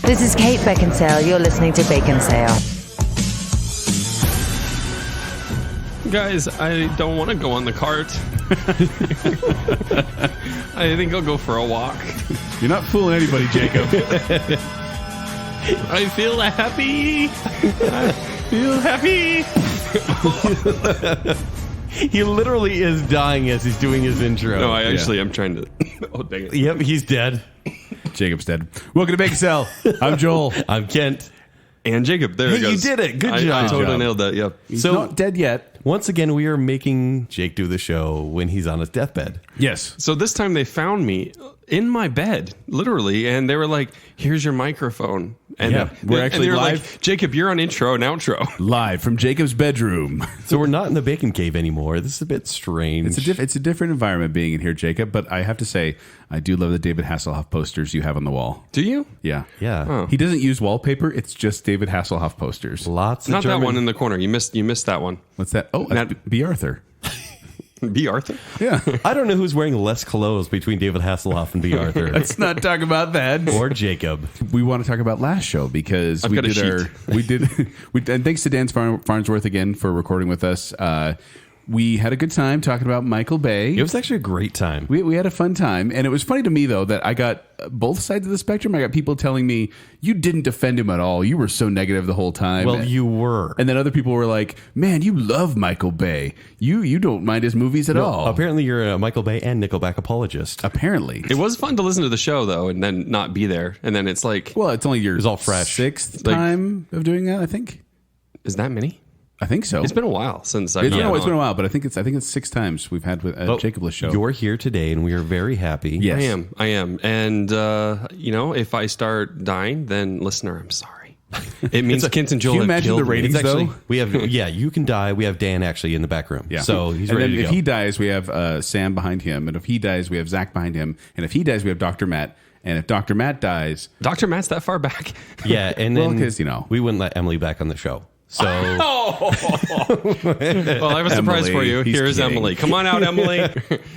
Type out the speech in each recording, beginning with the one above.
This is Kate Baconsale. You're listening to Baconsale. Guys, I don't want to go on the cart. I think I'll go for a walk. You're not fooling anybody, Jacob. I feel happy. I feel happy. He literally is dying as he's doing his intro. No, I'm trying to... Oh, dang it. Yep, he's dead. Jacob's dead. Welcome to Baconsale. I'm Joel. I'm Kent. And Jacob, there Hey, it goes. you did it. Good job. I totally nailed that, yep. He's So- not dead yet. Once again, we are making Jake do the show when he's on his deathbed. Yes. So this time they found me in my bed, literally, and they were like, here's your microphone. And Yeah, we're actually they were live. like, Jacob, you're on intro and outro. Live from Jacob's bedroom. So we're not in the bacon cave anymore. This is a bit strange. It's a different environment being in here, Jacob, but I have to say, I do love the David Hasselhoff posters you have on the wall. Do you? Yeah. Yeah. Oh. He doesn't use wallpaper. It's just David Hasselhoff posters. Lots of Not German. that one in the corner. You missed that one. What's that? Oh, that's Not- B. Arthur. B. Arthur? Yeah. I don't know who's wearing less clothes between David Hasselhoff and B. Arthur. Let's not talk about that. Or Jacob. We want to talk about last show because I've got a sheet. And thanks to Dan Farnsworth again for recording with us. We had a good time talking about Michael Bay. It was actually a great time. We had a fun time, and it was funny to me though that I got both sides of the spectrum. I got people telling me you didn't defend him at all. You were so negative the whole time. Well, you were. And then other people were like, "Man, you love Michael Bay. You don't mind his movies at all." Apparently, you're a Michael Bay and Nickelback apologist. Apparently, It was fun to listen to the show, though, and then not be there. And then it's like, well, it's only your was all fresh. sixth Like- time of doing that. I think is that many? I think so. It's been a while since I've It's been been a while, but I think it's 6 times we've had with But Jacob's show. You're here today, and we are very happy. Yes. I am. And, if I start dying, then listener, I'm sorry. It means Kent and Joel can you have imagine killed the me. ratings, It's actually, though? we have, you can die. We have Dan actually in the back room. Yeah. So he's and ready then to if go. he dies, we have Sam behind him, and if he dies, we have Zach behind him, and if he dies, we have Dr. Matt, and if Dr. Matt dies, Dr. Matt's that far back. Yeah, and Well, then 'cause, we wouldn't let Emily back on the show. So Well, I have a surprise Emily, for you. he's Here's kidding. Emily. Come on out, Emily.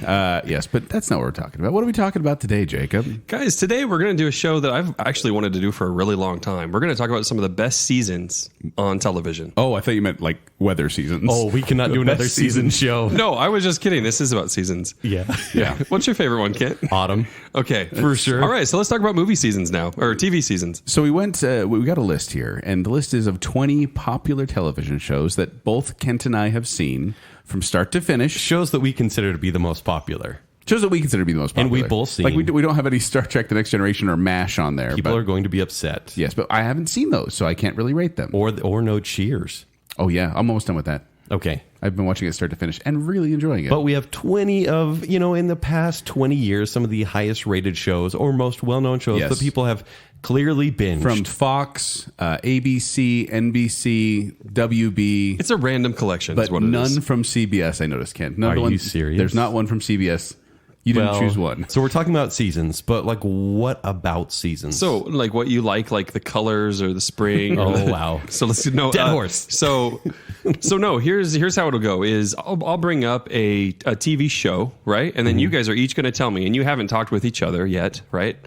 yes, but that's not what we're talking about. What are we talking about today, Jacob? Guys, today we're going to do a show that I've actually wanted to do for a really long time. We're going to talk about some of the best seasons on television. Oh, I thought you meant like weather seasons. we cannot do another best season show. No, I was just kidding. This is about seasons. Yeah. Yeah. What's your favorite one, Kent? Autumn. Okay. For sure. All right, so let's talk about movie seasons now, or TV seasons. So we went. We got a list here, and the list is of 20 popular television shows that both Kent and I have seen from start to finish. Shows that we consider to be the most popular. Shows that we consider to be the most popular, And we've both seen. Like we don't have any Star Trek: The Next Generation or MASH on there. People but, are going to be upset. yes, but I haven't seen those, so I can't really rate them. Or no Cheers. Oh yeah, I'm almost done with that. Okay. I've been watching it start to finish and really enjoying it. But we have 20 of, in the past 20 years, some of the highest rated shows or most well-known shows Yes. that people have clearly binged. from Fox, ABC, NBC, WB, It's a random collection, but is what it is. none from CBS. I noticed, Ken. Are you serious? There's not one from CBS. You didn't choose one. So we're talking about seasons, but like what about seasons? So, like what you like the colors or the spring. Oh, or the, wow. So let's no Dead horse. So no. Here's how it'll go. Is I'll bring up a TV show, right, and then you guys are each going to tell me, and you haven't talked with each other yet, right?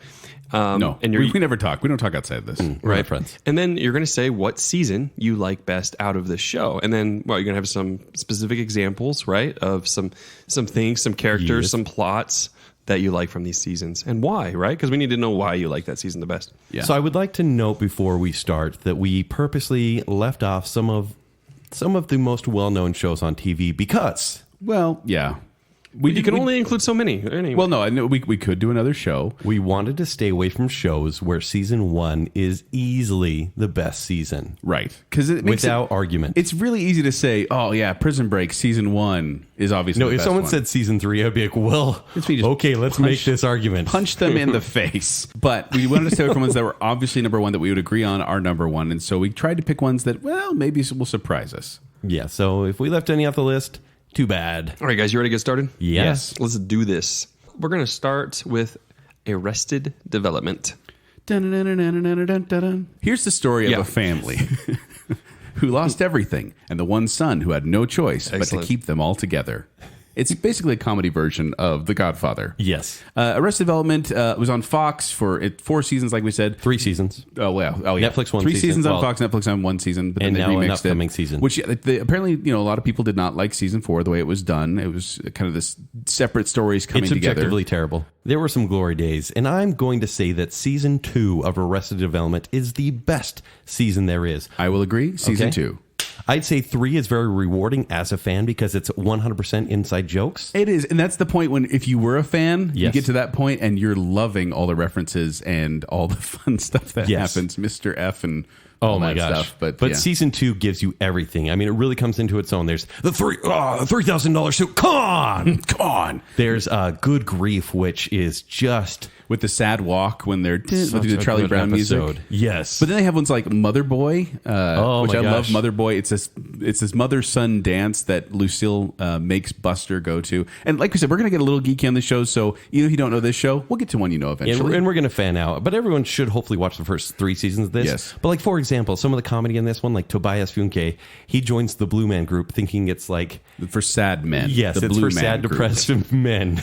No, and we never talk. We don't talk outside of this. we're not friends. And then you're going to say what season you like best out of this show. And then, you're going to have some specific examples, right, of some things, some characters, Yes. some plots that you like from these seasons. And why, right? Because we need to know why you like that season the best. Yeah. So I would like to note before we start that we purposely left off some of the most well-known shows on TV because Well, yeah. You can only include so many. Anyway. Well, no, I know we could do another show. we wanted to stay away from shows where season 1 is easily the best season. Right. Because it makes Without argument. It's really easy to say, oh, yeah, Prison Break season 1 is obviously No, the if best someone one. said season 3, I'd be like, well, It's me just okay, let's make this argument. Punch them in the face. But we wanted to stay away from ones that were obviously number one that we would agree on are number one. And so we tried to pick ones that, well, maybe will surprise us. Yeah, so if we left any off the list, too bad. All right, guys, you ready to get started? Yes. Let's do this. We're going to start with Arrested Development. Dun-dun-dun-dun-dun-dun-dun. Here's the story of Yeah. a family who lost everything and the one son who had no choice but to Excellent. keep them all together. It's basically a comedy version of The Godfather. Yes. Arrested Development was on Fox for 4 seasons, like we said. 3 seasons. Oh, wow. Oh, yeah. Netflix 1 3 season. seasons on Well, Fox, Netflix on 1 season. But and then they now an remixed upcoming it, season. Which apparently, a lot of people did not like season 4, the way it was done. It was kind of this separate stories coming It's together. objectively terrible. There were some glory days, and I'm going to say that season 2 of Arrested Development is the best season there is. I will agree. Season Okay. 2. I'd say 3 is very rewarding as a fan because it's 100% inside jokes. It is, and that's the point when if you were a fan, you Yes. get to that point and you're loving all the references and all the fun stuff that Yes. happens, Mr. F and all Oh my that gosh! stuff. But yeah. season 2 gives you everything. I mean, it really comes into its own. There's the $3,000 suit. Come on, come on, There's Good Grief, which is just with the sad walk when they're with such the a Charlie good Brown episode. music. Yes, But then they have ones like Mother Boy, which my I love. gosh. Mother Boy. It's this mother son dance that Lucille makes Buster go to. And like we said, we're going to get a little geeky on the show. So even if you don't know this show, we'll get to one you know eventually. and we're going to fan out. But everyone should hopefully watch the first 3 seasons of this. Yes. But like, for example, some of the comedy in this one, like Tobias Funke, he joins the Blue Man Group thinking it's like, for sad men. yes, the it's Blue for Man sad, group. depressed men.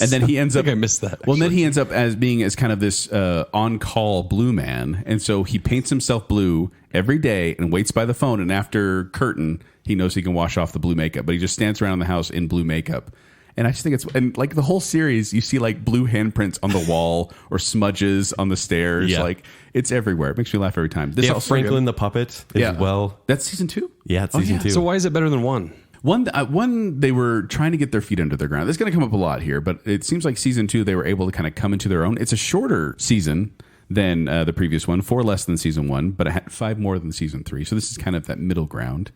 And then he ends up. I missed that, Well, then he ends up as being as kind of this on-call blue man, and so he paints himself blue every day and waits by the phone. And after curtain, he knows he can wash off the blue makeup, but he just stands around the house in blue makeup. And I just think it's and like the whole series, you see like blue handprints on the wall or smudges on the stairs. Yeah. Like it's everywhere. It makes me laugh every time. This They have also Franklin the puppet as well. That's season 2. Yeah, it's season 2. So why is it better than 1? One, they were trying to get their feet under the ground. This is going to come up a lot here, but it seems like season 2, they were able to kind of come into their own. It's a shorter season than the previous one, 4 less than season 1, but it had 5 more than season 3. So this is kind of that middle ground.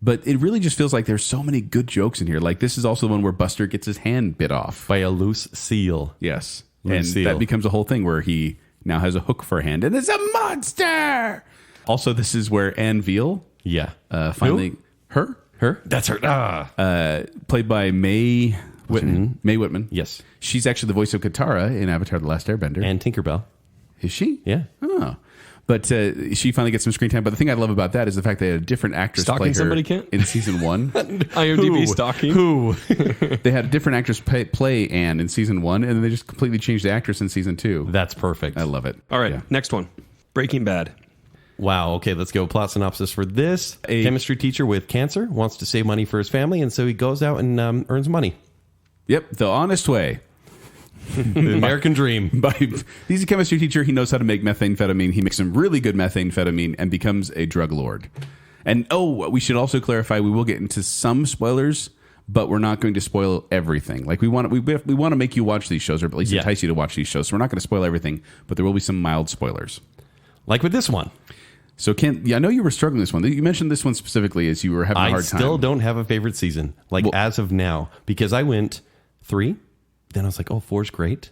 But it really just feels like there's so many good jokes in here. Like this is also the one where Buster gets his hand bit off. By a loose seal. Yes. Loose And seal. that becomes a whole thing where he now has a hook for a hand and it's a monster. Also, this is where Anne Veal Yeah. finally... Her? Her? That's her. Played by Mae Whitman. Mae Whitman. Yes. She's actually the voice of Katara in Avatar: The Last Airbender. And Tinkerbell. Is she? Yeah. Oh. But she finally gets some screen time. But the thing I love about that is the fact they had a different actress Stalking play her somebody, Kent? in season 1. IMDb stalking. Who? They had a different actress play Anne in season 1, and then they just completely changed the actress in season 2. That's perfect. I love it. All right, Yeah. next one. Breaking Bad. Wow. Okay, let's go. Plot synopsis for this. A chemistry teacher with cancer wants to save money for his family, and so he goes out and earns money. Yep, the honest way. The American dream. He's a chemistry teacher. He knows how to make methamphetamine. He makes some really good methamphetamine and becomes a drug lord. And we should also clarify, we will get into some spoilers, but we're not going to spoil everything. Like we want to make you watch these shows, or at least entice you to watch these shows. So we're not going to spoil everything, but there will be some mild spoilers. Like with this one. So Ken, I know you were struggling with this one. You mentioned this one specifically as you were having a hard time. I still don't have a favorite season, as of now, because I went 3, then I was like, 4's great.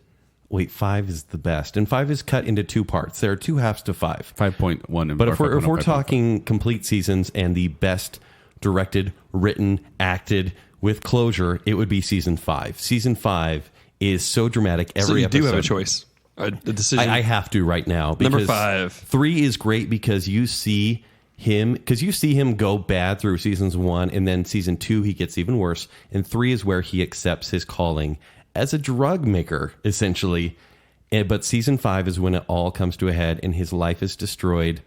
Wait, 5 is the best. And 5 is cut into 2 parts. There are 2 halves to 5. 5.1. But if we're talking complete seasons and the best directed, written, acted with closure, it would be season 5. Season 5 is so dramatic. So Every you episode. do have a choice. A decision. I have to right now. Number Because 5. 3 is great because you see him go bad through seasons 1, and then season 2 he gets even worse, and 3 is where he accepts his calling as a drug maker, essentially. But season 5 is when it all comes to a head and his life is destroyed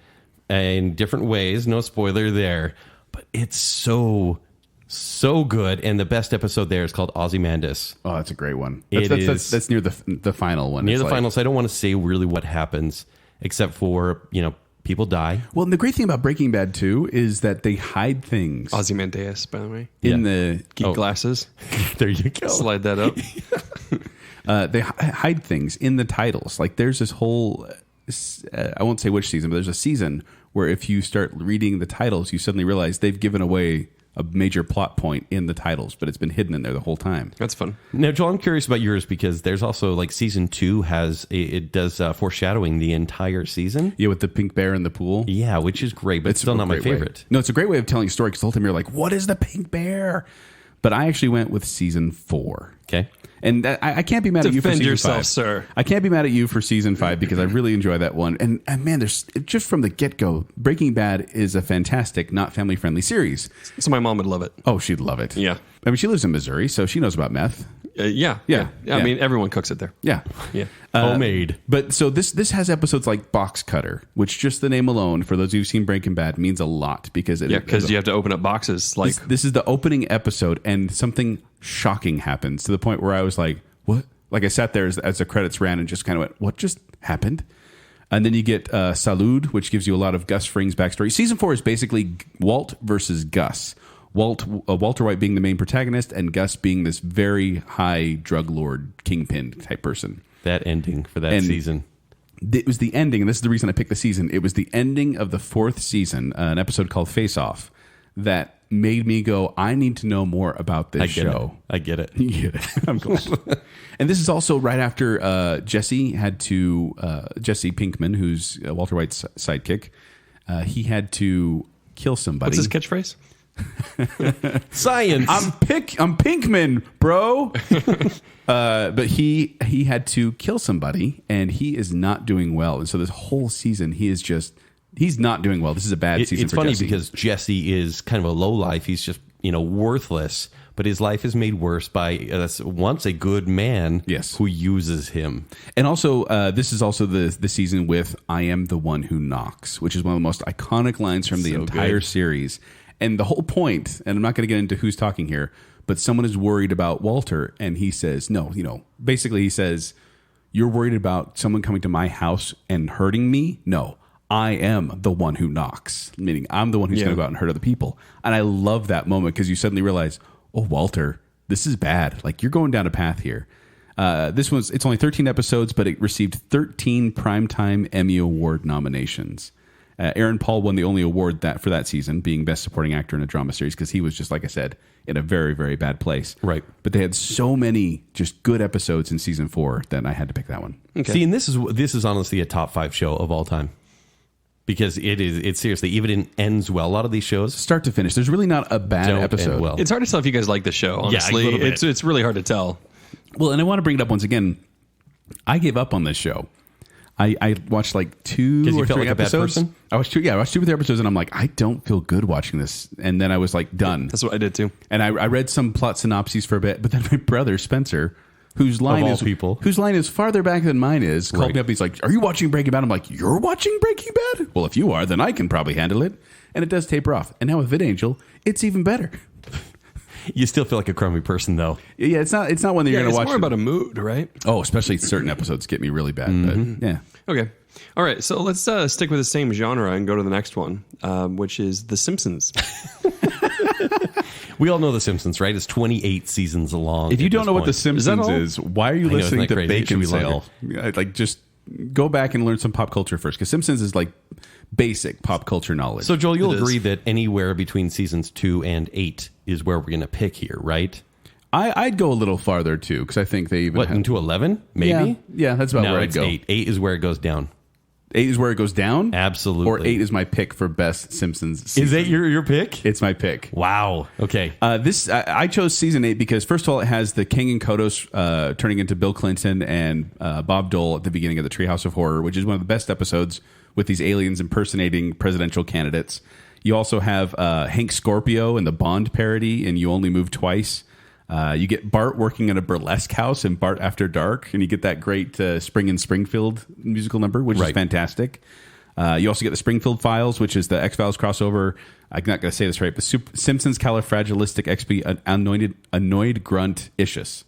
in different ways. No spoiler there, but it's so good. And the best episode there is called Ozymandias. Oh, that's a great one. Is. That's near the final one. Near It's the like- final, so I don't want to say really what happens, except for, people die. Well, and the great thing about Breaking Bad too is that they hide things Ozymandias, by the way. in the Geek glasses. There you go. Slide that up. they hide things in the titles. Like there's this whole I won't say which season, but there's a season where if you start reading the titles, you suddenly realize they've given away a major plot point in the titles, but it's been hidden in there the whole time. That's fun. Now, Joel, I'm curious about yours because there's also like season 2 it does foreshadowing the entire season. Yeah, with the pink bear in the pool. Yeah, which is great, but it's still a not my great way. favorite. No, it's a great way of telling a story because the whole time you're like, what is the pink bear? But I actually went with season 4. Okay. And I can't be mad at you for Defend season yourself, 5. sir. I can't be mad at you for season 5 because I really enjoy that one. And man, there's just from the get-go, Breaking Bad is a fantastic, not family-friendly series. So my mom would love it. Oh, she'd love it. Yeah. I mean, she lives in Missouri, so she knows about meth. Yeah. I mean, everyone cooks it there. Yeah. Yeah. Homemade. But so this has episodes like Box Cutter, which just the name alone, for those who've seen Breaking Bad, means a lot because Yeah, because you have to open up boxes. Like this is the opening episode, and something shocking happens to the point where I was like, "What?" Like I sat there as the credits ran and just kind of went, "What just happened?" And then you get Salud, which gives you a lot of Gus Fring's backstory. Season 4 is basically Walt versus Gus. Walter White being the main protagonist, and Gus being this very high drug lord kingpin type person. That ending for that season. It was the ending, and this is the reason I picked the season. It was the ending of the 4th season, an episode called Face Off, that made me go, I need to know more about this show. I get it. You get it. I'm glad. And this is also right after Jesse Pinkman, who's Walter White's sidekick, he had to kill somebody. what's his catchphrase? Science. I'm Pinkman, bro. But he had to kill somebody, and he is not doing well. And so this whole season, he's not doing well. This is a bad season. It's for funny Jesse. because Jesse is kind of a lowlife. He's just worthless. But his life is made worse by once a good man, Yes. who uses him. And also, this is also the season with "I am the one who knocks," which is one of the most iconic lines from the So entire good. series. And the whole point, and I'm not going to get into who's talking here, but someone is worried about Walter, and he says, no, basically he says, you're worried about someone coming to my house and hurting me? No, I am the one who knocks, meaning I'm the one who's going to go out and hurt other people. And I love that moment because you suddenly realize, oh, Walter, this is bad. Like, you're going down a path here. It's only 13 episodes, but it received 13 Primetime Emmy Award nominations. Aaron Paul won the only award for that season, being Best Supporting Actor in a Drama Series, because he was just, like I said, in a very, very bad place. Right. But they had so many just good episodes in season 4 that I had to pick that one. Okay. See, and this is honestly a top 5 show of all time. Because it's seriously, even it ends well. A lot of these shows Start to finish, there's really not a bad don't episode. end well. It's hard to tell if you guys like the show, honestly. little bit. It's really hard to tell. Well, and I want to bring it up once again. I gave up on this show. I watched like 2 'Cause you or felt 3 like a bad episodes. person? I watched 2 or 3 episodes, and I'm like, I don't feel good watching this. And then I was like, done. That's what I did too. And I read some plot synopses for a bit, but then my brother Spencer, whose line is farther back than mine is, called Right. me up. He's like, "Are you watching Breaking Bad?" I'm like, "You're watching Breaking Bad? Well, if you are, then I can probably handle it." And it does taper off. And now with VidAngel, it's even better. you still feel like a crummy person, though. Yeah, it's not one that you're Yeah, going it's to watch. more about a mood, right? Oh, especially certain episodes get me really bad. But yeah. Okay. All right. So let's stick with the same genre and go to the next one, which is The Simpsons. We all know The Simpsons, right? It's 28 seasons long. If you at don't this know what point. The Simpsons all? is, why are you know, listening isn't to that crazy? It should be Baconsale? Like, just go back and learn some pop culture first, because Simpsons is like basic pop culture knowledge. So, Joel, you'll It is. agree that anywhere between seasons 2 and 8 is where we're going to pick here, right? I'd go a little farther too, because I think they even What, have, into 11? Maybe? Yeah, that's about No, where I'd it's go. 8. 8 is where it goes down. 8 is where it goes down? Absolutely. Or 8 is my pick for best Simpsons season. Is that your pick? It's my pick. Wow. Okay. I chose season 8 because, first of all, it has the King and Kodos turning into Bill Clinton and Bob Dole at the beginning of the Treehouse of Horror, which is one of the best episodes with these aliens impersonating presidential candidates. You also have Hank Scorpio in the Bond parody in You Only Move Twice. You get Bart working at a burlesque house in Bart After Dark, and you get that great Spring in Springfield musical number, which is fantastic. You also get the Springfield Files, which is the X-Files crossover. I'm not going to say this right, but Simpsons Califragilistic Annoyed Grunt Ishus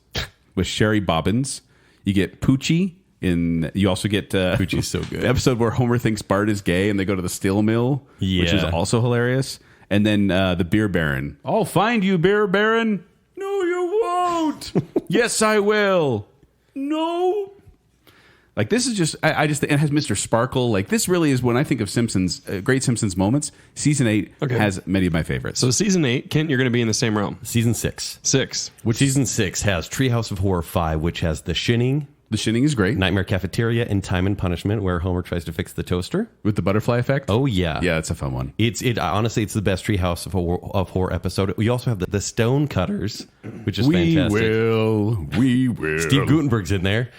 with Sherry Bobbins. You get Poochie. You also get Poochie's so good. the episode where Homer thinks Bart is gay and they go to the steel mill, which is Yeah. also hilarious. And then the Beer Baron. I'll find you, Beer Baron. No, you won't. Yes, I will. No. Like, this is just, I just, it has Mr. Sparkle. Like, this really is, when I think of Simpsons, great Simpsons moments, season 8 has many of my favorites. So season 8, Kent, you're going to be in the same realm. Season 6. 6. Season 6 has Treehouse of Horror 5, which has The Shinning, The shinning is great. Nightmare Cafeteria and Time and Punishment, where Homer tries to fix the toaster. With the butterfly effect? Oh, yeah. Yeah, it's a fun one. Honestly, it's the best Treehouse of Horror episode. We also have the Stone Cutters, which is fantastic. We will. Steve Gutenberg's in there.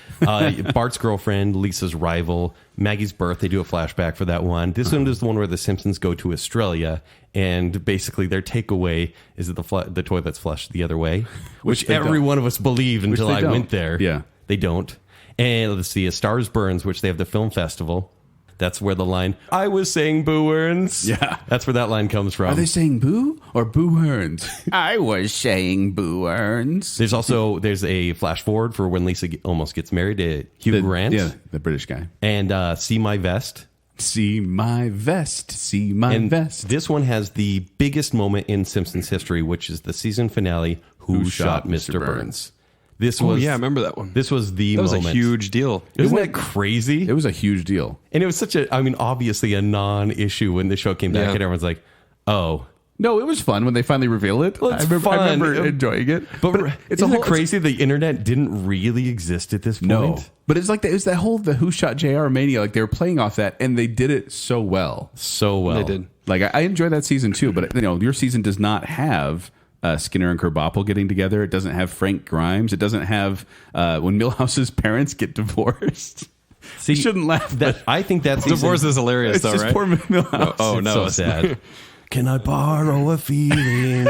Bart's girlfriend, Lisa's rival, Maggie's birth. They do a flashback for that one. This one is the one where the Simpsons go to Australia, and basically their takeaway is that the toilet's flushed the other way, which every one of us believed until I went there. Yeah. They don't. And let's see, A Stars Burns, which they have the film festival. That's where the line, I was saying boo earns. Yeah. That's where that line comes from. Are they saying boo or boo earns? I was saying boo earns. There's a flash forward for when Lisa almost gets married to Hugh Grant. Yeah, the British guy. And See My Vest. See my vest. See my vest. This one has the biggest moment in Simpsons history, which is the season finale, Who Shot Mr. Burns? This was, I remember that one. This was the moment. That was a huge deal. Isn't that crazy? It was a huge deal. And it was obviously a non-issue when the show came back, and everyone's like, oh. No, it was fun when they finally reveal it. Well, it's I fun. remember enjoying it. But isn't it crazy the internet didn't really exist at this point? No. But it's like it was that whole the Who Shot JR mania. Like they were playing off that, and they did it so well. So well. They did. Like I enjoyed that season too. But your season does not have Skinner and Krabappel getting together. It doesn't have Frank Grimes. It doesn't have when Milhouse's parents get divorced. See, you shouldn't laugh. I think that's Divorce is hilarious, It's though, just right? poor Milhouse. Oh, it's no. so sad. Can I borrow a feeling?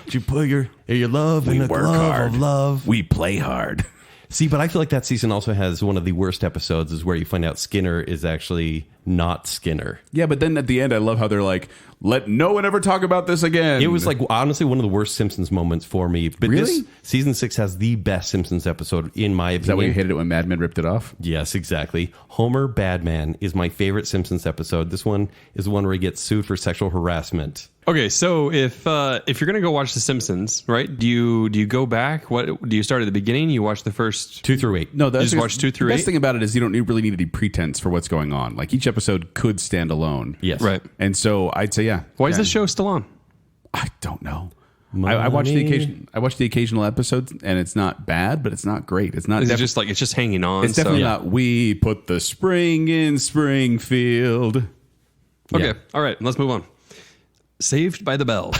Did you put your love in a glove of love? We play hard. See, but I feel like that season also has one of the worst episodes is where you find out Skinner is actually not Skinner. Yeah, but then at the end, I love how they're like, let no one ever talk about this again. It was like, honestly, one of the worst Simpsons moments for me. But Really? this season 6 has the best Simpsons episode, in my opinion. Is that why you hated it when Mad Men ripped it off? Yes, exactly. Homer Badman is my favorite Simpsons episode. This one is the one where he gets sued for sexual harassment. Okay, so if you're gonna go watch The Simpsons, right? Do you go back? What do you start at the beginning? You watch the first 2 through 8. No, You just watch 2 through The 8. best thing about it is you don't really need any pretense for what's going on. Like each episode could stand alone. Yes. Right. And so I'd say, yeah. Why is Yeah. this show still on? I don't know. I watch the occasional episodes, and it's not bad, but it's not great. It's not. Is it just like it's just hanging on? It's definitely so- not. We put the spring in Springfield. Okay, Yeah. all right, let's move on. Saved by the Bell.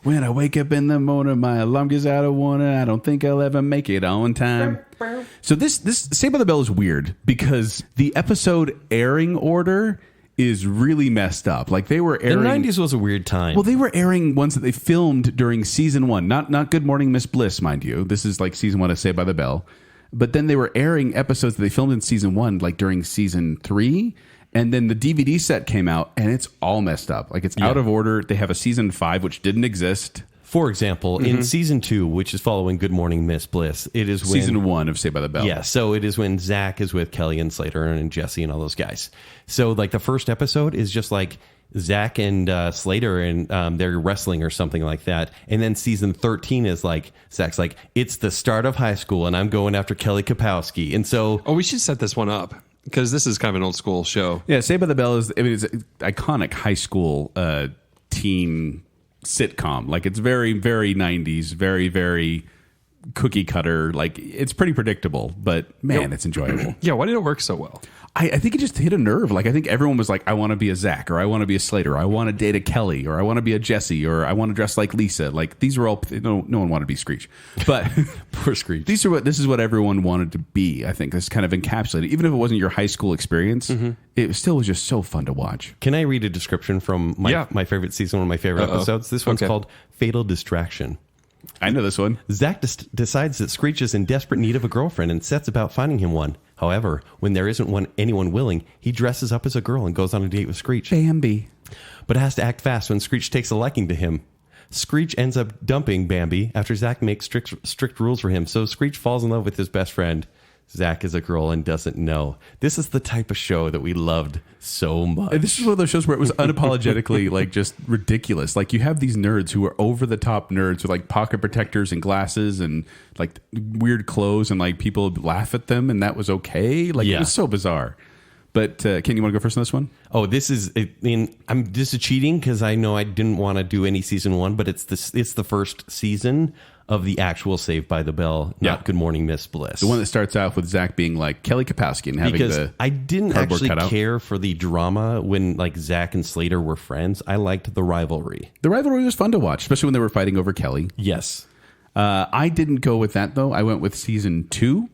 When I wake up in the morning, my alarm goes out of warning. I don't think I'll ever make it on time. So this Saved by the Bell is weird because the episode airing order is really messed up. Like they were The airing. 90s was a weird time. Well, they were airing ones that they filmed during season 1. Not Good Morning Miss Bliss, mind you. This is like season 1 of Saved by the Bell. But then they were airing episodes that they filmed in season 1, like during season 3. And then the DVD set came out, and it's all messed up. Like it's out of order. They have a season 5, which didn't exist. For example, in season 2, which is following Good Morning Miss Bliss, it is when Season 1 of Saved by the Bell. Yeah, so it is when Zach is with Kelly and Slater and Jesse and all those guys. So like the first episode is just like Zach and Slater and they're wrestling or something like that. And then season 13 is like Zach's like, it's the start of high school and I'm going after Kelly Kapowski. And so Oh, we should set this one up because this is kind of an old school show. Yeah, Saved by the Bell is it's an iconic high school teen sitcom. Like it's very, very 90s, very, very cookie cutter. Like it's pretty predictable, but man, it's enjoyable. Yeah, why did it work so well? I think it just hit a nerve. Like I think everyone was like, I want to be a Zach, or I want to be a Slater, or I want to date a Kelly, or I want to be a Jesse, or I want to dress like Lisa. Like these were all no one wanted to be Screech, but poor Screech. this is what everyone wanted to be. I think this kind of encapsulated, even if it wasn't your high school experience, it still was just so fun to watch. Can I read a description from my favorite season, one of my favorite episodes? This one's called Fatal Distraction. I know this one. Zach decides that Screech is in desperate need of a girlfriend and sets about finding him one. However, when there isn't anyone willing, he dresses up as a girl and goes on a date with Screech. Bambi. But has to act fast when Screech takes a liking to him. Screech ends up dumping Bambi after Zach makes strict rules for him, so Screech falls in love with his best friend. Zach is a girl and doesn't know. This is the type of show that we loved so much. And this is one of those shows where it was unapologetically like just ridiculous. Like you have these nerds who are over the top nerds with like pocket protectors and glasses and like weird clothes, and like people would laugh at them, and that was okay. Like it was so bizarre. But Ken, you want to go first on this one? Oh, this is cheating because I know I didn't want to do any season 1, but it's the first season. of the actual Saved by the Bell, not Yeah. Good Morning Miss Bliss. The one that starts out with Zach being like Kelly Kapowski and having because the I didn't cardboard actually cutout. care for the drama when like Zach and Slater were friends. I liked the rivalry. The rivalry was fun to watch, especially when they were fighting over Kelly. Yes. I didn't go with that though. I went with season 2,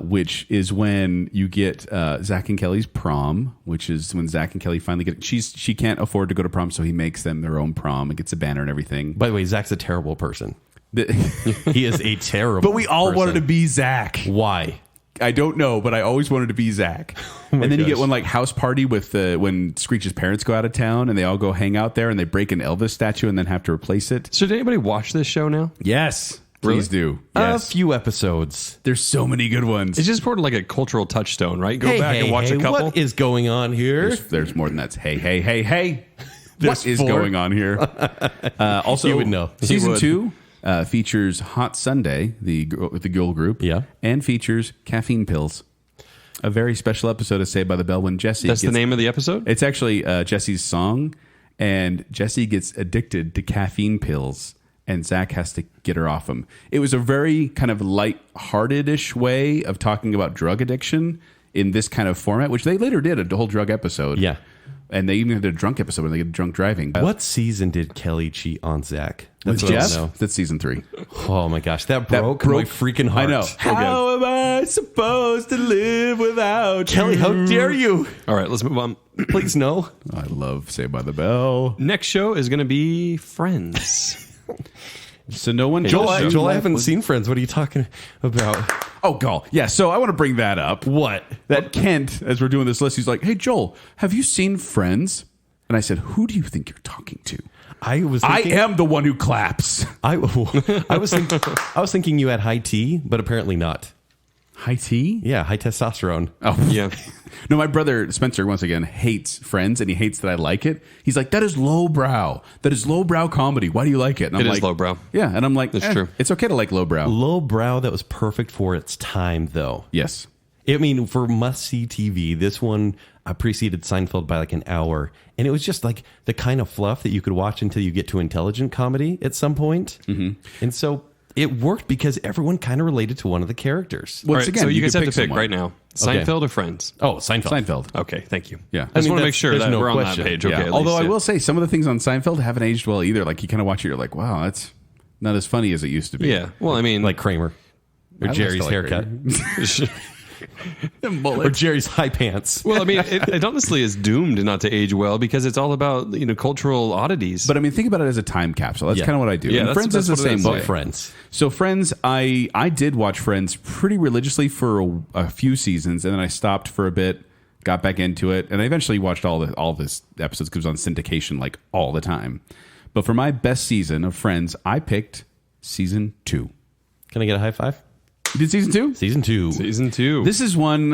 which is when you get Zach and Kelly's prom, which is when Zach and Kelly finally get. She can't afford to go to prom, so he makes them their own prom and gets a banner and everything. By the way, Zach's a terrible person. He is a terrible. But we all person. wanted to be Zach. Why? I don't know, but I always wanted to be Zach. And then you get one like house party with when Screech's parents go out of town and they all go hang out there and they break an Elvis statue and then have to replace it. So did anybody watch this show now? Yes, please do. A Yes, few episodes. there's so many good ones. It's just sort of like a cultural touchstone, right? Go back and watch a couple. What is going on here? There's more than that. Hey, hey, hey, hey. There's What is 4. going on here? Also, You would know. Season You would. 2 features Hot Sunday, the girl group, Yeah. and features caffeine pills. A very special episode of Saved by the Bell when Jesse That's gets, the name of the episode? It's actually Jesse's song, and Jesse gets addicted to caffeine pills, and Zach has to get her off them. It was a very kind of light-hearted-ish way of talking about drug addiction in this kind of format, which they later did a whole drug episode. Yeah. And they even did a drunk episode where they get drunk driving. What season did Kelly cheat on Zach? With what I Jeff? wanna know. That's season 3. Oh my gosh, that broke my freaking heart. I know. How am I supposed to live without Kelly, you? how dare you? All right, let's move on. Please no. I love Saved by the Bell. Next show is going to be Friends. So no one. Joel, told you I life haven't was- seen Friends. What are you talking about? Oh, God. Yeah. So I want to bring that up. What? That Kent, as we're doing this list, he's like, "Hey, Joel, have you seen Friends?" And I said, "Who do you think you're talking to?" I was. I Thinking, am the one who claps. I was thinking you had high T, but apparently not. High tea? Yeah, high testosterone. Oh, Yeah. No, my brother Spencer once again hates Friends, and he hates that I like it. He's like, "That is lowbrow. That is lowbrow comedy. Why do you like it?" And I'm It is like, lowbrow. Yeah, and I'm like, That's true. It's okay to like lowbrow. Low brow that was perfect for its time, though. Yes. I mean, for must-see TV, this one preceded Seinfeld by like an hour. And it was just like the kind of fluff that you could watch until you get to intelligent comedy at some point. Mm-hmm. And so it worked because everyone kind of related to one of the characters. All Once right, again, so you guys could have to pick someone. right now. Seinfeld or Friends? Oh, Seinfeld. Seinfeld. Okay, thank you. Yeah. I just mean, want to make that's- sure there's that no we're on question. that page. Yeah. Okay, at Although least, I yeah. will say some of the things on Seinfeld haven't aged well either. Like you kind of watch it, you're like, wow, that's not as funny as it used to be. Yeah. Well, I mean, Like Kramer. Or I Jerry's still like haircut. Mullet. Or Jerry's high pants. well, I mean, it honestly is doomed not to age well because it's all about cultural oddities. But I mean, think about it as a time capsule. That's Yeah. kind of what I do. Yeah, And that's- Friends that's is the what it same is. way. Friends. So Friends, I did watch Friends pretty religiously for a few seasons, and then I stopped for a bit, got back into it, and I eventually watched all this episodes because it was on syndication like all the time. But for my best season of Friends, I picked season 2. Can I get a high five? You did season 2? Season 2. Season 2. This is one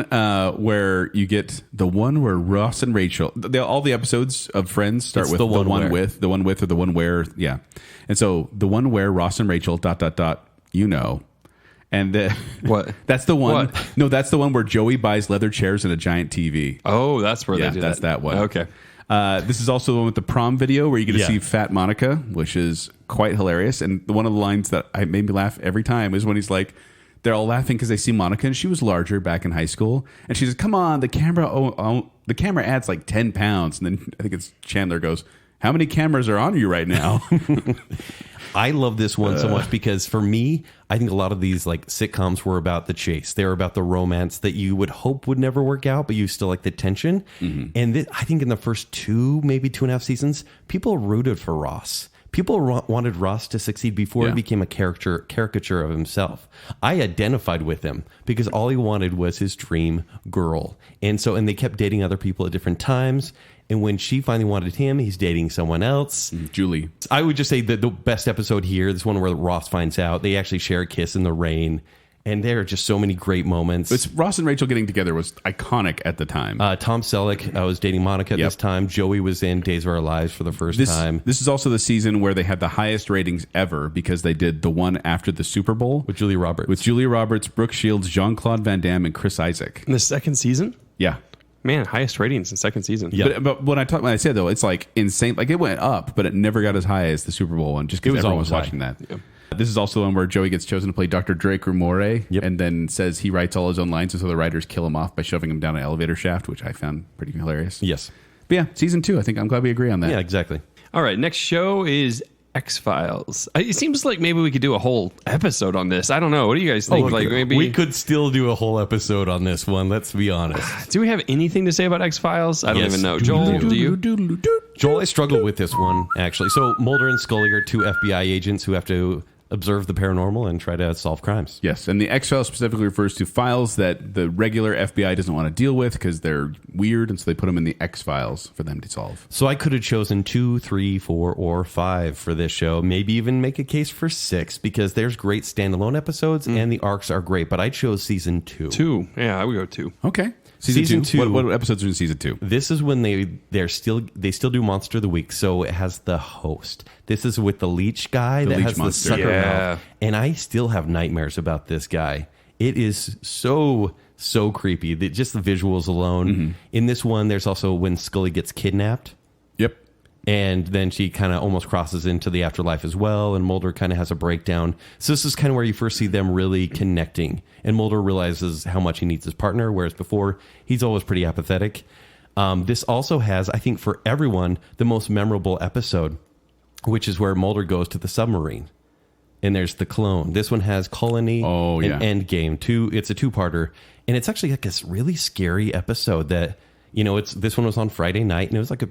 where you get the one where Ross and Rachel. All the episodes of Friends start It's with the one where. the one with, or the one where. Yeah, and so the one where Ross and Rachel ... And What? That's the one. What? No, that's the one where Joey buys leather chairs and a giant TV. Oh, that's where Yeah, they do that's that one. Okay. This is also the one with the prom video where you get to Yeah. see Fat Monica, which is quite hilarious. And one of the lines that made me laugh every time is when he's like, they're all laughing because they see Monica, and she was larger back in high school. And she says, "Come on, the camera adds like 10 pounds." And then I think it's Chandler goes, "How many cameras are on you right now?" I love this one so much because for me, I think a lot of these like sitcoms were about the chase. They were about the romance that you would hope would never work out, but you still like the tension. And I think in the first 2, maybe 2.5 seasons, people rooted for Ross. People wanted Ross to succeed before Yeah. he became a caricature of himself. I identified with him because all he wanted was his dream girl. And they kept dating other people at different times. And when she finally wanted him, he's dating someone else. Julie. I would just say that the best episode here, this one where Ross finds out, they actually share a kiss in the rain. And there are just so many great moments. It's Ross and Rachel getting together was iconic at the time. Tom Selleck was dating Monica at Yep. this time. Joey was in Days of Our Lives for the first time. This is also the season where they had the highest ratings ever because they did the one after the Super Bowl With Julia Roberts. with Julia Roberts, Brooke Shields, Jean-Claude Van Damme, and Chris Isaac. In the second season? Yeah. Man, highest ratings in second season. Yeah. But when I say though, it's like insane. Like it went up, but it never got as high as the Super Bowl one, just It because was everyone was always watching that. This is also the one where Joey gets chosen to play Dr. Drake Rumore, and then says he writes all his own lines, and so the writers kill him off by shoving him down an elevator shaft, which I found pretty hilarious. Yes. But yeah, season 2. I think I'm glad we agree on that. Yeah, exactly. All right, next show is X-Files. It seems like maybe we could do a whole episode on this. I don't know. What do you guys think? Maybe we could still do a whole episode on this one. Let's be honest. Do we have anything to say about X-Files? I don't even know. Joel, do you? Joel, I struggled with this one, actually. So Mulder and Scully are 2 FBI agents who have to observe the paranormal and try to solve crimes. Yes, and the X-Files specifically refers to files that the regular FBI doesn't want to deal with because they're weird, and so they put them in the X-Files for them to solve. So I could have chosen 2, 3, 4, or 5 for this show. Maybe even make a case for 6 because there's great standalone episodes and the arcs are great. But I chose season 2. 2. Yeah, I would go 2. Okay. Season 2. 2. What episodes are in season 2? This is when they still do Monster of the Week, so it has the host. This is with the leech guy that leech has monster. the sucker Yeah. mouth, and I still have nightmares about this guy. It is so creepy. Just the visuals alone. In this one, there's also when Scully gets kidnapped. Yep. And then she kind of almost crosses into the afterlife as well. And Mulder kind of has a breakdown. So this is kind of where you first see them really connecting. And Mulder realizes how much he needs his partner, whereas before he's always pretty apathetic. This also has, I think, for everyone, the most memorable episode, which is where Mulder goes to the submarine. And there's the clone. This one has Colony and Endgame. It's a 2-parter. And it's actually like this really scary episode that, this one was on Friday night. And it was like a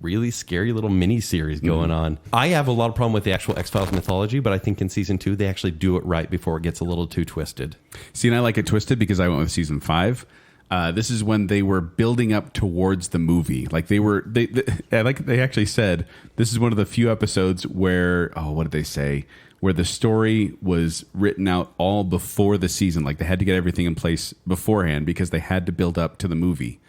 really scary little mini series going on. I have a lot of problem with the actual X-Files mythology, but I think in season 2 they actually do it right before it gets a little too twisted. See, and I like it twisted because I went with season 5. This is when they were building up towards the movie. Like they actually said this is one of the few episodes where what did they say? Where the story was written out all before the season. Like they had to get everything in place beforehand because they had to build up to the movie.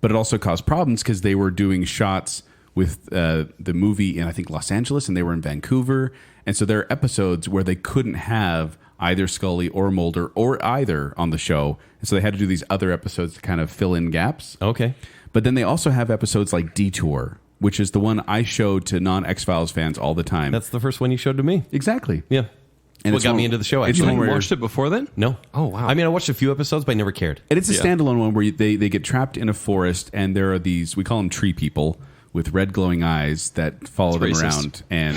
But it also caused problems because they were doing shots with the movie in, I think, Los Angeles, and they were in Vancouver. And so there are episodes where they couldn't have either Scully or Mulder or either on the show. And so they had to do these other episodes to kind of fill in gaps. Okay. But then they also have episodes like Detour, which is the one I show to non-X-Files fans all the time. That's the first one you showed to me. Exactly. Yeah. And What it's got one- me into the show, it's actually. one You where- watched it before then? No. Oh, wow. I mean, I watched a few episodes, but I never cared. And it's a Yeah. standalone one where they get trapped in a forest, and there are these, we call them tree people, with red glowing eyes that follow them It's around, and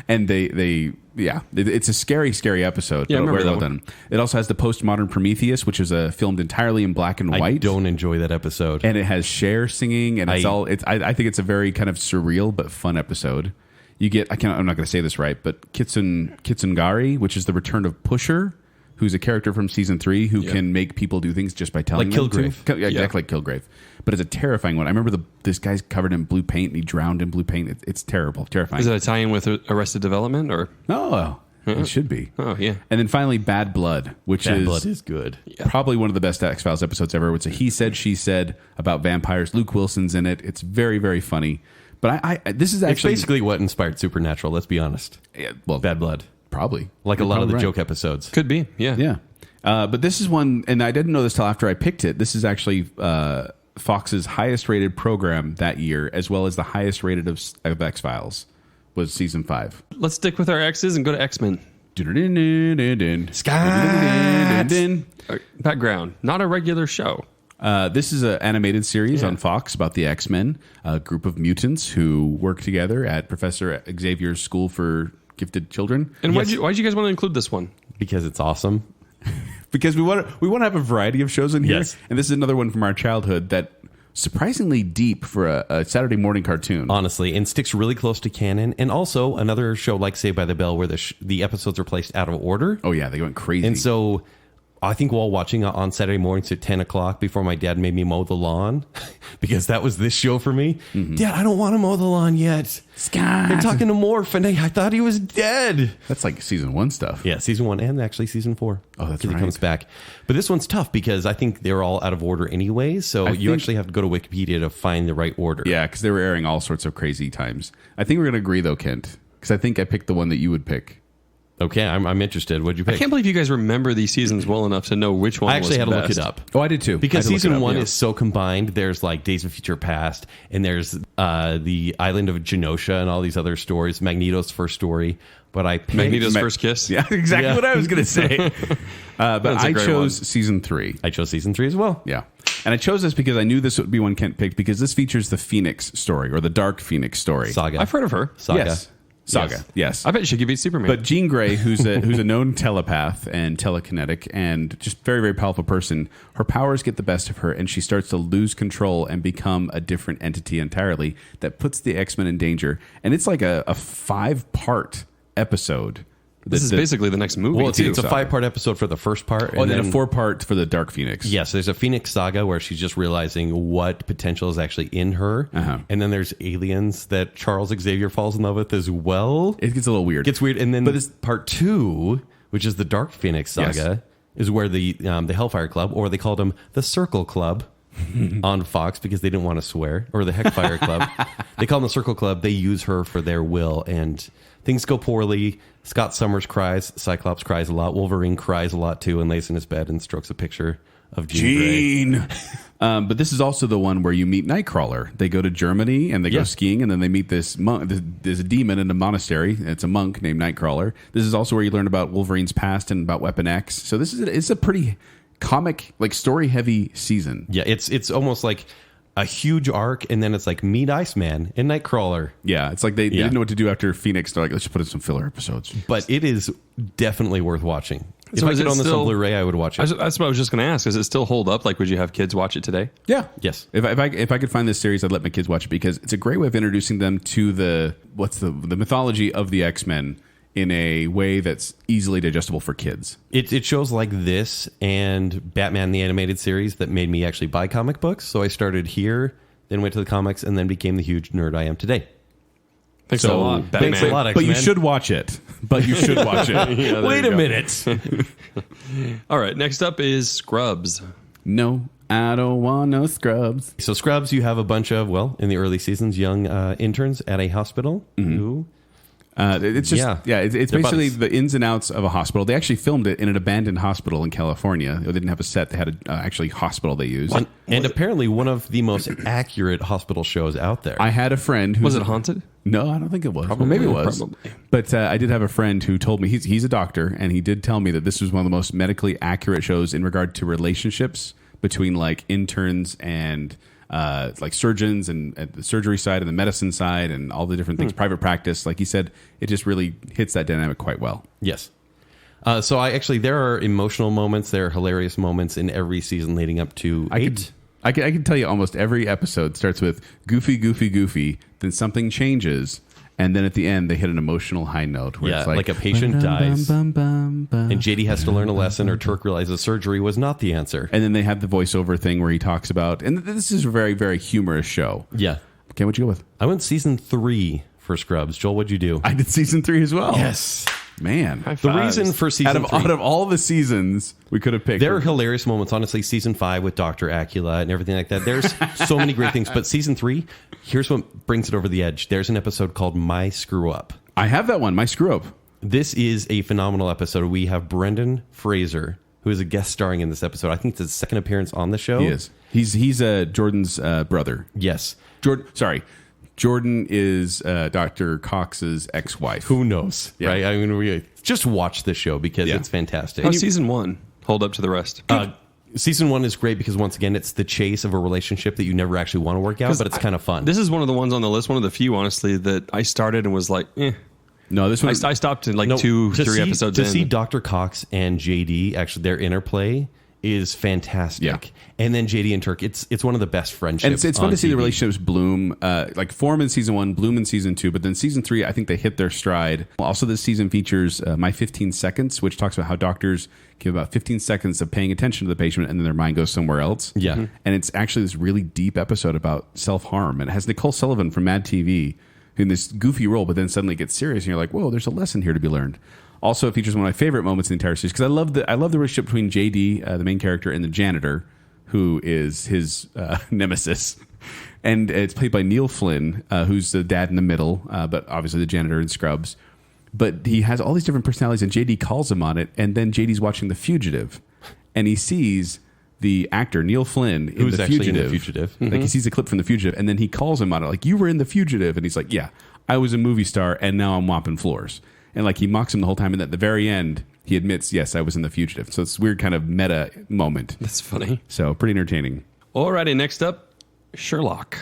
and it's a scary episode. Yeah, I but remember very well that one. done. It also has the postmodern Prometheus, which is filmed entirely in black and white. I don't enjoy that episode. And it has Cher singing, and I think it's a very kind of surreal but fun episode. You get I'm not going to say this right, but Kitsungari, which is the return of Pusher, who's a character from season 3 who can make people do things just by telling Like them Kilgrave. to. Yeah, exactly like Kilgrave. But it's a terrifying one. I remember this guy's covered in blue paint and he drowned in blue paint. It's terrible, terrifying. Is it a tie-in with Arrested Development or? No, it should be. Oh, yeah. And then finally, Bad Blood, which Bad is Blood is good. probably one of the best X-Files episodes ever. It's a he said, she said about vampires. Luke Wilson's in it. It's very, very funny. But this is It's actually basically what inspired Supernatural, let's be honest. well, Bad Blood. probably Like a You're lot of the probably right. joke episodes. Could be, yeah. Yeah. But this is one, and I didn't know this till after I picked it. This is actually Fox's highest rated program that year, as well as the highest rated of X-Files, was season 5. Let's stick with our X's and go to X-Men. Background, not a regular show. This is an animated series on Fox about the X-Men, a group of mutants who work together at Professor Xavier's School for Gifted Children. And why'd you guys want to include this one? Because it's awesome. Because we want to have a variety of shows in here, Yes. and this is another one from our childhood that surprisingly deep for a Saturday morning cartoon. Honestly, and sticks really close to canon. And also another show like Saved by the Bell where the episodes are placed out of order. Oh yeah, they went crazy. And so I think while watching it on Saturday mornings at 10 o'clock before my dad made me mow the lawn, because that was this show for me. Dad, I don't want to mow the lawn yet. Scott, They're talking to Morph, and I thought he was dead. that's like season 1 stuff. Yeah, season 1 and actually season 4. Oh, that's 'Cause right. he comes back. But this one's tough because I think they're all out of order anyway. So you think- actually have to go to Wikipedia to find the right order. Yeah, because they were airing all sorts of crazy times. I think we're gonna agree though, Kent, because I think I picked the one that you would pick. Okay, I'm interested. What'd you I pick? can't believe you guys remember these seasons well enough to know which one I actually was had to look best. it up. Oh, I did too. Because I had to look season it up, 1 yeah. is so combined. There's like Days of Future Past, and there's the island of Genosha and all these other stories. Magneto's first story. but I picked Magneto's first kiss. Yeah, exactly what I was going to say. But That's a I great chose one. season 3. I chose season 3 as well. Yeah. And I chose this because I knew this would be one Kent picked because this features the Phoenix story or the Dark Phoenix story. Saga. I've heard of her. Saga. Yes. Saga. Yes. I bet she could beat Superman. But Jean Grey, who's a known telepath and telekinetic and just very, very powerful person, her powers get the best of her and she starts to lose control and become a different entity entirely that puts the X-Men in danger. And it's like a 5-part episode. this is basically the next movie. Well, it's too. a 5-part episode for the first part. and then a 4-part for the Dark Phoenix. Yes, there's a Phoenix Saga where she's just realizing what potential is actually in her. And then there's aliens that Charles Xavier falls in love with as well. It gets a little weird. Gets weird. And then part 2, which is the Dark Phoenix Saga, is where the Hellfire Club, or they called them the Circle Club on Fox because they didn't want to swear, or the Heckfire Club. They call them the Circle Club. They use her for their will, and things go poorly. Scott Summers cries. Cyclops cries a lot. Wolverine cries a lot too and lays in his bed and strokes a picture of Jean Grey. But this is also the one where you meet Nightcrawler. They go to Germany and they go skiing, and then they meet this monk. There's a demon in a monastery. It's a monk named Nightcrawler. This is also where you learn about Wolverine's past and about Weapon X. So it's a pretty comic, like story heavy season. Yeah, it's almost like a huge arc, and then it's like meet Iceman and Nightcrawler. Yeah, it's like they didn't know what to do after Phoenix. They're like, let's just put in some filler episodes. But it is definitely worth watching. If So I is could it own this on still- Blu-ray, I would watch it. That's what I was just going to ask. Does it still hold up? Like, would you have kids watch it today? Yeah. Yes. If I could find this series, I'd let my kids watch it because it's a great way of introducing them to the mythology of the X-Men in a way that's easily digestible for kids. It shows like this and Batman the Animated Series that made me actually buy comic books. So I started here, then went to the comics, and then became the huge nerd I am today. Thanks a lot, Batman. Thanks a lot, But you X-Men. should watch it. But you should watch it. Yeah, there Wait you a go. minute. All right, next up is Scrubs. No, I don't want no scrubs. So Scrubs, you have a bunch of, well, in the early seasons, young interns at a hospital who... It's just it's They're basically buddies. the ins and outs of a hospital. They actually filmed it in an abandoned hospital in California. They didn't have a set; they had an actually hospital they used. And apparently one of the most accurate hospital shows out there. I had a friend who Was it haunted? No, I don't think it was. Well, maybe it was. Probably. But I did have a friend who told me he's a doctor, and he did tell me that this was one of the most medically accurate shows in regard to relationships between like interns and like surgeons and at the surgery side and the medicine side and all the different things, private practice. Like he said, it just really hits that dynamic quite well. Yes. So there are emotional moments, there are hilarious moments in every season leading up to 8. I can tell you almost every episode starts with goofy, goofy, goofy, then something changes, and then at the end they hit an emotional high note where it's like a patient dies. And And JD has to learn a lesson, or Turk realizes surgery was not the answer. then they have the voiceover thing where he talks about, and this is a very, very humorous show. Yeah. Okay, what'd you go with? I went season 3 for Scrubs. Joel, what'd you do? I did season 3 as well. Yes. Man. High The fives. reason for season 3... Out of all the seasons we could have picked. There are hilarious moments. Honestly, season 5 with Dr. Acula and everything like that. There's so many great things. But season 3, here's what brings it over the edge. There's an episode called My Screw Up. I have that one, My Screw Up. This is a phenomenal episode. We have Brendan Fraser, who is a guest starring in this episode. I think it's his second appearance on the show. He is. He's Jordan's brother. Yes. Jordan is Dr. Cox's ex-wife. Who knows? Yeah. Right? I mean, we just watch this show because it's fantastic. How's season 1 hold up to the rest? Season 1 is great because, once again, it's the chase of a relationship that you never actually want to work out, but it's kind of fun. This is one of the ones on the list, one of the few, honestly, that I started and was like, eh. No, this one. I stopped in like No, 2-3 episodes in. To see Dr. Cox and JD, actually, their interplay is fantastic. Yeah. And then JD and Turk, it's one of the best friendships. and it's fun on to see the TV. relationships bloom, like form in season 1, bloom in season 2, but then season 3, I think they hit their stride. Also, this season features My 15 Seconds, which talks about how doctors give about 15 seconds of paying attention to the patient and then their mind goes somewhere else. Yeah. And it's actually this really deep episode about self-harm. And it has Nicole Sullivan from Mad TV in this goofy role, but then suddenly gets serious and you're like, whoa, there's a lesson here to be learned. Also, it features one of my favorite moments in the entire series because I love the relationship between JD, the main character, and the janitor, who is his nemesis. And it's played by Neil Flynn, who's the dad in the middle, but obviously the janitor in Scrubs. But he has all these different personalities, and JD calls him on it. And then JD's watching The Fugitive, and he sees the actor Neil Flynn in Who's The actually Fugitive. in The Fugitive. Like he sees a clip from The Fugitive, and then he calls him on it, like, you were in The Fugitive. And he's like, yeah, I was a movie star, and now I'm mopping floors. and like he mocks him the whole time, and at the very end he admits, yes, I was in The Fugitive. So it's a weird kind of meta moment. That's funny. So pretty entertaining. Alrighty, next up, Sherlock.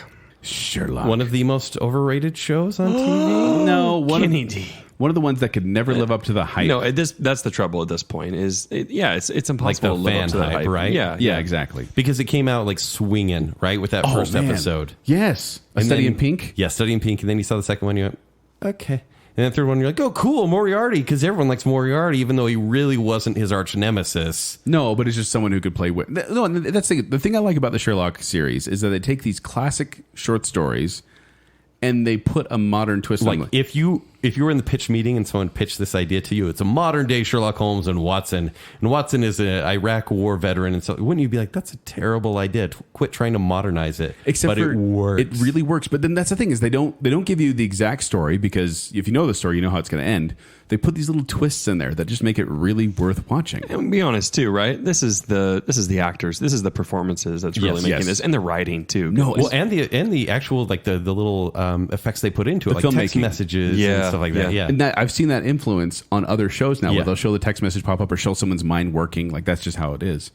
One of the most overrated shows on TV. No, Kennedy. one of the ones that could never live up to the hype. No, that's the trouble at this point. It's impossible Like the to live up fan to the hype, hype, right? Yeah, exactly. Because it came out like swinging, right, with that first man. episode. Yes, A And Study then- in Pink. Yeah, Study in Pink. And then you saw the second one, you went, okay. And then the third one, you're like, oh, cool, Moriarty, because everyone likes Moriarty, even though he really wasn't his arch nemesis. No, but it's just someone who could play with. No, and that's the thing I like about the Sherlock series is that they take these classic short stories and they put a modern twist on Like, them. if you were in the pitch meeting and someone pitched this idea to you, it's a modern day Sherlock Holmes and Watson is an Iraq war veteran, and so wouldn't you be like, that's a terrible idea? Quit trying to modernize it. Except but for it works. It really works. But then that's the thing is they don't give you the exact story, because if you know the story, you know how it's going to end. They put these little twists in there that just make it really worth watching. And be honest too, right? This is the actors. This is the performances that's really making yes. this, and the writing too. No, Well, and the actual like the little effects they put into it, The like text filmmaking. messages Yeah, and stuff like that. Yeah. And that I've seen that influence on other shows now, Yeah. where they'll show the text message pop up or show someone's mind working. Like that's just how it is.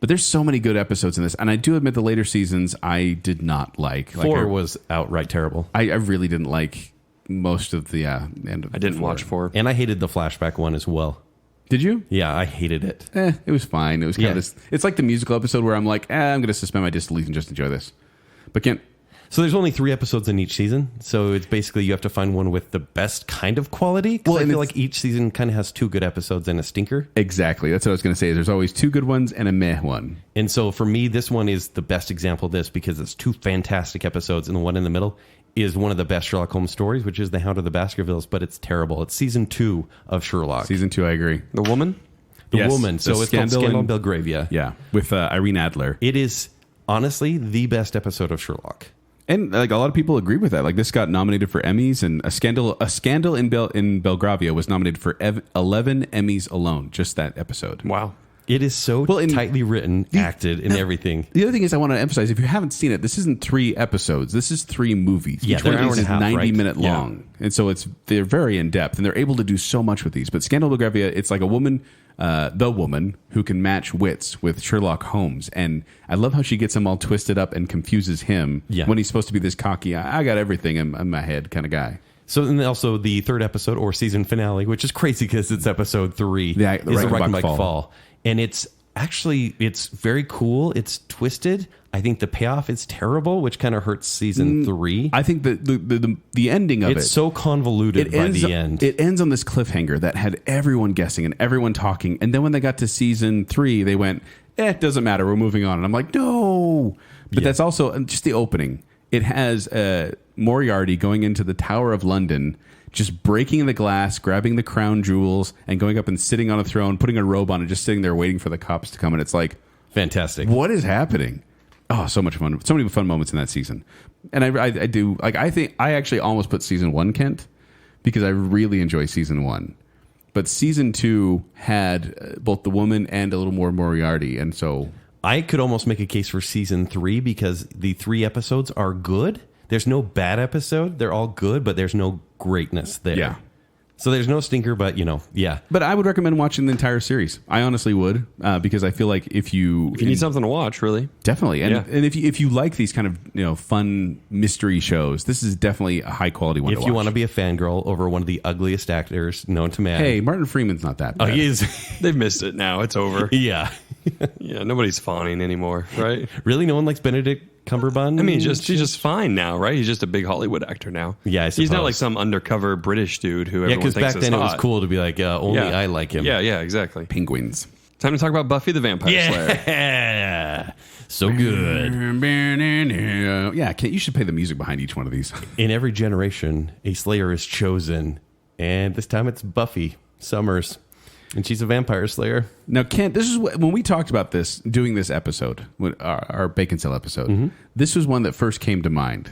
But there's so many good episodes in this, and I do admit the later seasons I did not like. 4 was outright terrible. I really didn't like most of the end of. I didn't watch 4. And I hated the flashback one as well. Did you? Yeah, I hated it. It was fine. It was kind Yeah. of this. It's like the musical episode where I'm like, I'm going to suspend my disbelief and just enjoy this. But Kent, So there's only 3 episodes in each season. So it's basically you have to find one with the best kind of quality. 'Cause Well, I and feel it's- like each season kind of has 2 good episodes and a stinker. exactly. That's what I was going to say. Is there's always 2 good ones and a meh one. And so for me, this one is the best example of this because it's 2 fantastic episodes, and the one in the middle is one of the best Sherlock Holmes stories, which is The Hound of the Baskervilles, but it's terrible. It's season 2 of Sherlock. Season 2, I agree. The woman. The Yes, Woman. the So it's called Scandal in and- Belgravia. Yeah, with Irene Adler. It is honestly the best episode of Sherlock. And like a lot of people agree with that. Like this got nominated for Emmys, and a scandal in Belgravia was nominated for 11 Emmys alone. Just that episode. Wow. It is so Well, tightly written, acted, and everything. The other thing is I want to emphasize, if you haven't seen it, this isn't 3 episodes. This is 3 movies. Yeah, Each they're one of an hour these and is a half, 90-minute right? Yeah. long. And so they're very in-depth, and they're able to do so much with these. But Scandal Belgravia, it's like a woman, the woman, who can match wits with Sherlock Holmes. And I love how she gets him all twisted up and confuses him Yeah. when he's supposed to be this cocky, I got everything in my head kind of guy. So then also the 3rd episode or season finale, which is crazy because it's episode 3, Yeah, is the the Reichenbach Reichenbach Fall. Fall. And it's very cool. It's twisted. I think the payoff is terrible, which kind of hurts season 3. I think that the ending of It's it... so convoluted by the end. It ends on this cliffhanger that had everyone guessing and everyone talking. And then when they got to season 3, they went, it doesn't matter. We're moving on. And I'm like, no. But that's also just the opening. It has Moriarty going into the Tower of London, just breaking the glass, grabbing the crown jewels, and going up and sitting on a throne, putting a robe on, and just sitting there waiting for the cops to come. And it's like, Fantastic. what is happening? Oh, so much fun. So many fun moments in that season. And I do, like, I think I actually almost put season 1, Kent, because I really enjoy season 1. But season 2 had both the woman and a little more Moriarty. And so I could almost make a case for season 3 because the 3 episodes are good. There's no bad episode. They're all good, but there's no greatness there. Yeah. So there's no stinker, but yeah. But I would recommend watching the entire series. I honestly would, because I feel like if you need something to watch, really. definitely, and Yeah. and if you like these kind of fun mystery shows, this is definitely a high quality one. If you want to be a fangirl over one of the ugliest actors known to man. hey, Martin Freeman's not that Oh, bad. he is. They've missed it now. It's over. Yeah. Yeah, nobody's fawning anymore, right? Really? No one likes Benedict Cumberbatch? I mean, he's just fine now, right? He's just a big Hollywood actor now. Yeah, I he's not suppose. like some undercover British dude who Yeah, everyone because thinks back is then it was hot. cool to be like, only Yeah. I like him. Yeah, exactly. Penguins. Time to talk about Buffy the Vampire Slayer. Yeah. So good. Yeah, Kent, you should play the music behind each one of these. In every generation, a slayer is chosen. And this time it's Buffy Summers. And she's a vampire slayer. Now, Kent, this is when we talked about this, doing this episode, our Baconsale episode. This was one that first came to mind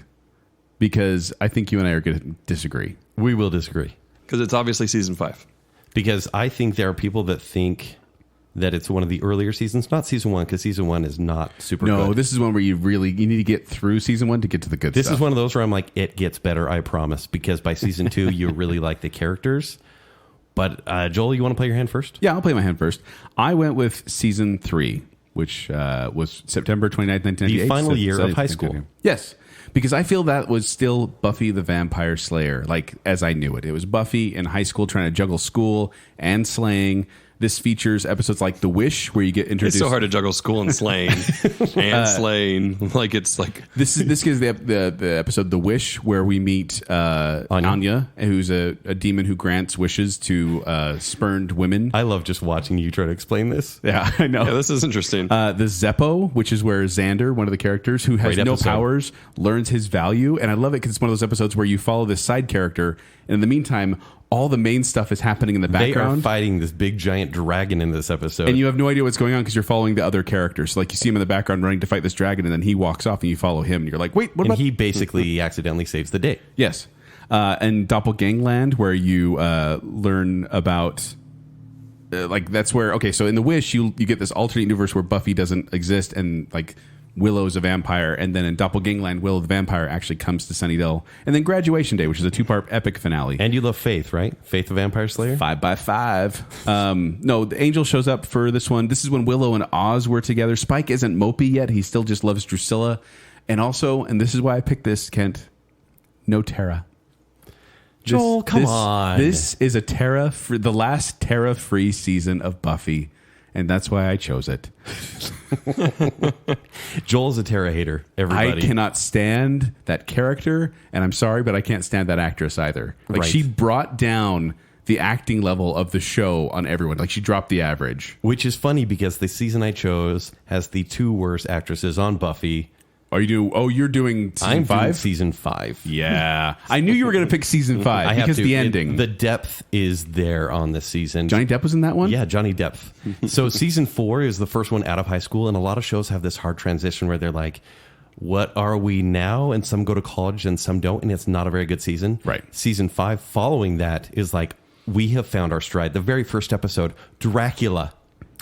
because I think you and I are going to disagree. We will disagree. Because it's obviously season 5. Because I think there are people that think that it's one of the earlier seasons. Not season 1, because season 1 is not super No, good. this is one where you need to get through season 1 to get to the good This stuff. is one of those where I'm like, it gets better, I promise. Because by season 2, you really like the characters. But Joel, you want to play your hand first? Yeah, I'll play my hand first. I went with season 3, which was September 29th, 1998. The final year of high 1998. school. Yes, because I feel that was still Buffy the Vampire Slayer, like as I knew it. It was Buffy in high school trying to juggle school and slaying. This features episodes like The Wish, where you get introduced. It's so hard to juggle school and slaying and slaying. Like it's like This is the episode The Wish, where we meet Anya, who's a demon who grants wishes to spurned women. I love just watching you try to explain this. Yeah, I know. yeah, this is interesting. The Zeppo, which is where Xander, one of the characters who has Great no episode. powers, learns his value. And I love it because it's one of those episodes where you follow this side character, and in the meantime, all the main stuff is happening in the They are background. fighting this big giant dragon in this episode. And you have no idea what's going on because you're following the other characters. So like you see him in the background running to fight this dragon, and then he walks off, and you follow him, and you're like, wait, what and about... he basically accidentally saves the day. Yes. And Doppelgangland, where you learn about... like that's where... Okay, so in The Wish, you get this alternate universe where Buffy doesn't exist, and like Willow's a vampire, and then in Doppelgangland, Willow the vampire actually comes to Sunnydale. And then Graduation Day, which is a 2-part epic finale. And you love Faith, right? Faith the Vampire Slayer? 5x5. No, the Angel shows up for this one. This is when Willow and Oz were together. Spike isn't mopey yet. He still just loves Drusilla. And also, and this is why I picked this, Kent, no Terra. Joel, come on. This is a the last Terra-free season of Buffy, and that's why I chose it. Joel's a Terra hater, everybody. I cannot stand that character, and I'm sorry, but I can't stand that actress either. Like, Right. she brought down the acting level of the show on everyone. Like, she dropped the average. Which is funny because the season I chose has the 2 worst actresses on Buffy. You're doing season I'm 5? doing season 5. Yeah. I knew you were going to pick season 5 I have because to. the ending. The depth is there on this season. Johnny Depp was in that one? Yeah, Johnny Depp. So season 4 is the first one out of high school, and a lot of shows have this hard transition where they're like, what are we now? And some go to college and some don't, and it's not a very good season. Right. Season 5 following that is like, we have found our stride. The very first episode, Dracula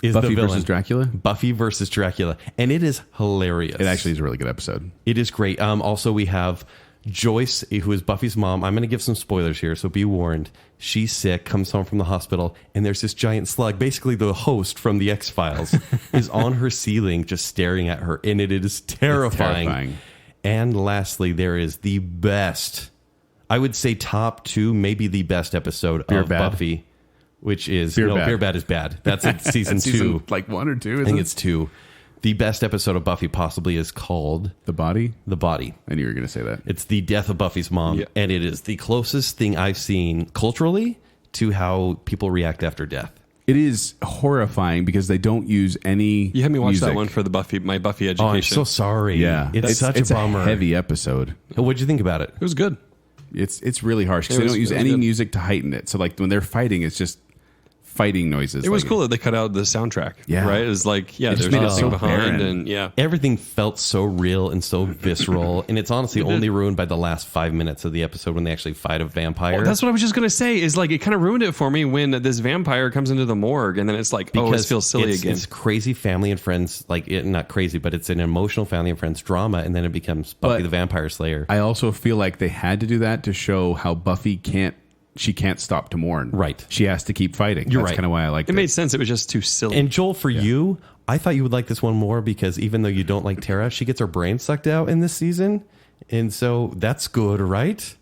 is Buffy the villain. versus Dracula? Buffy versus Dracula. And it is hilarious. It actually is a really good episode. It is great. Also, we have Joyce, who is Buffy's mom. I'm going to give some spoilers here, so be warned. She's sick, comes home from the hospital, and there's this giant slug, basically the host from the X-Files, is on her ceiling just staring at her, and it is terrifying. It's terrifying. And lastly, there is the best, I would say top 2, maybe the best episode Beer of Bad. Buffy, which is... Beer Bad. Beer Bad is bad. That's in season 2. like 1 or 2, I think it's 2. The best episode of Buffy possibly is called The Body? The Body. I knew you were going to say that. It's the death of Buffy's mom, Yeah. and it is the closest thing I've seen culturally to how people react after death. It is horrifying because they don't use any you had me watch music. that one for the my Buffy education. Oh, I'm so sorry. Yeah. it's such a bummer. heavy episode. What'd you think about it? It was good. It's really harsh because It they was- don't use it was any good. music to heighten it. So like when they're fighting, it's just fighting noises. It was Like, cool that they cut out the soundtrack. Yeah. Right? It was like, It just there's made it nothing so behind. barren. And yeah. Everything felt so real and so visceral, and it's honestly only ruined by the last 5 minutes of the episode when they actually fight a vampire. Well, that's what I was just going to say is like, it kind of ruined it for me when this vampire comes into the morgue and then it's like, it feels silly again. It's crazy family and friends, not crazy, but it's an emotional family and friends drama, and then it becomes Buffy But the Vampire Slayer. I also feel like they had to do that to show how Buffy can't stop to mourn. Right. She has to keep fighting. You're That's right. kind of why I liked it. It made sense. It was just too silly. And Joel, for you, I thought you would like this one more because even though you don't like Tara, she gets her brain sucked out in this season. And so that's good, right?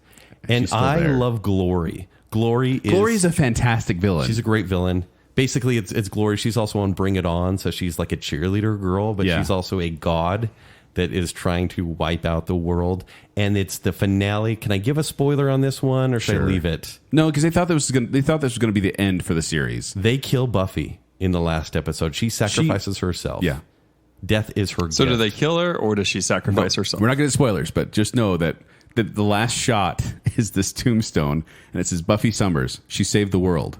And still I there. love Glory. Glory's a fantastic villain. She's a great villain. Basically, it's Glory. She's also on Bring It On, so she's like a cheerleader girl, but Yeah. she's also a god that is trying to wipe out the world. And it's the finale. Can I give a spoiler on this one, or should Sure. I leave it? No, because they thought this was going to be the end for the series. They kill Buffy in the last episode. She sacrifices herself. Yeah. Death is her so gift. do they kill her or does she sacrifice herself? We're not going to spoilers, but just know that the last shot is this tombstone, and it says Buffy Summers. She saved the world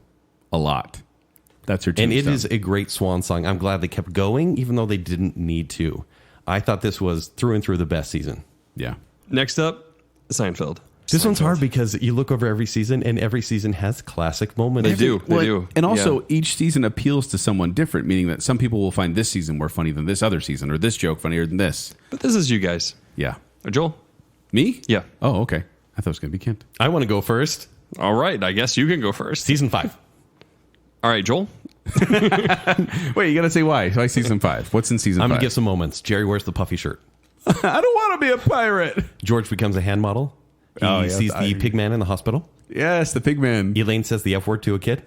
a lot. That's her And tombstone. it is a great swan song. I'm glad they kept going, even though they didn't need to. I thought this was through and through the best season. Yeah. Next up, Seinfeld. This one's hard because you look over every season, and every season has classic moments. They do. They do. And also, Yeah. each season appeals to someone different, meaning that some people will find this season more funny than this other season, or this joke funnier than this. But this is you guys. Yeah. Joel? Me? Yeah. Oh, okay. I thought it was going to be Kent. I want to go first. All right. I guess you can go first. Season 5. All right, Joel. Wait, you got to say why. Why season 5? What's in season 5? I'm going to give some moments. Jerry wears the puffy shirt. I don't want to be a pirate. George becomes a hand model. He sees the pig man in the hospital. Yes, the pig man. Elaine says the F word to a kid.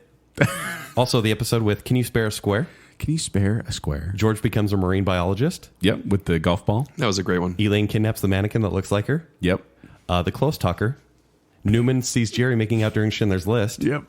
Also, the episode with Can You Spare a Square? Can you spare a square? George becomes a marine biologist. Yep, with the golf ball. That was a great one. Elaine kidnaps the mannequin that looks like her. Yep. The close talker. Newman sees Jerry making out during Schindler's List. Yep.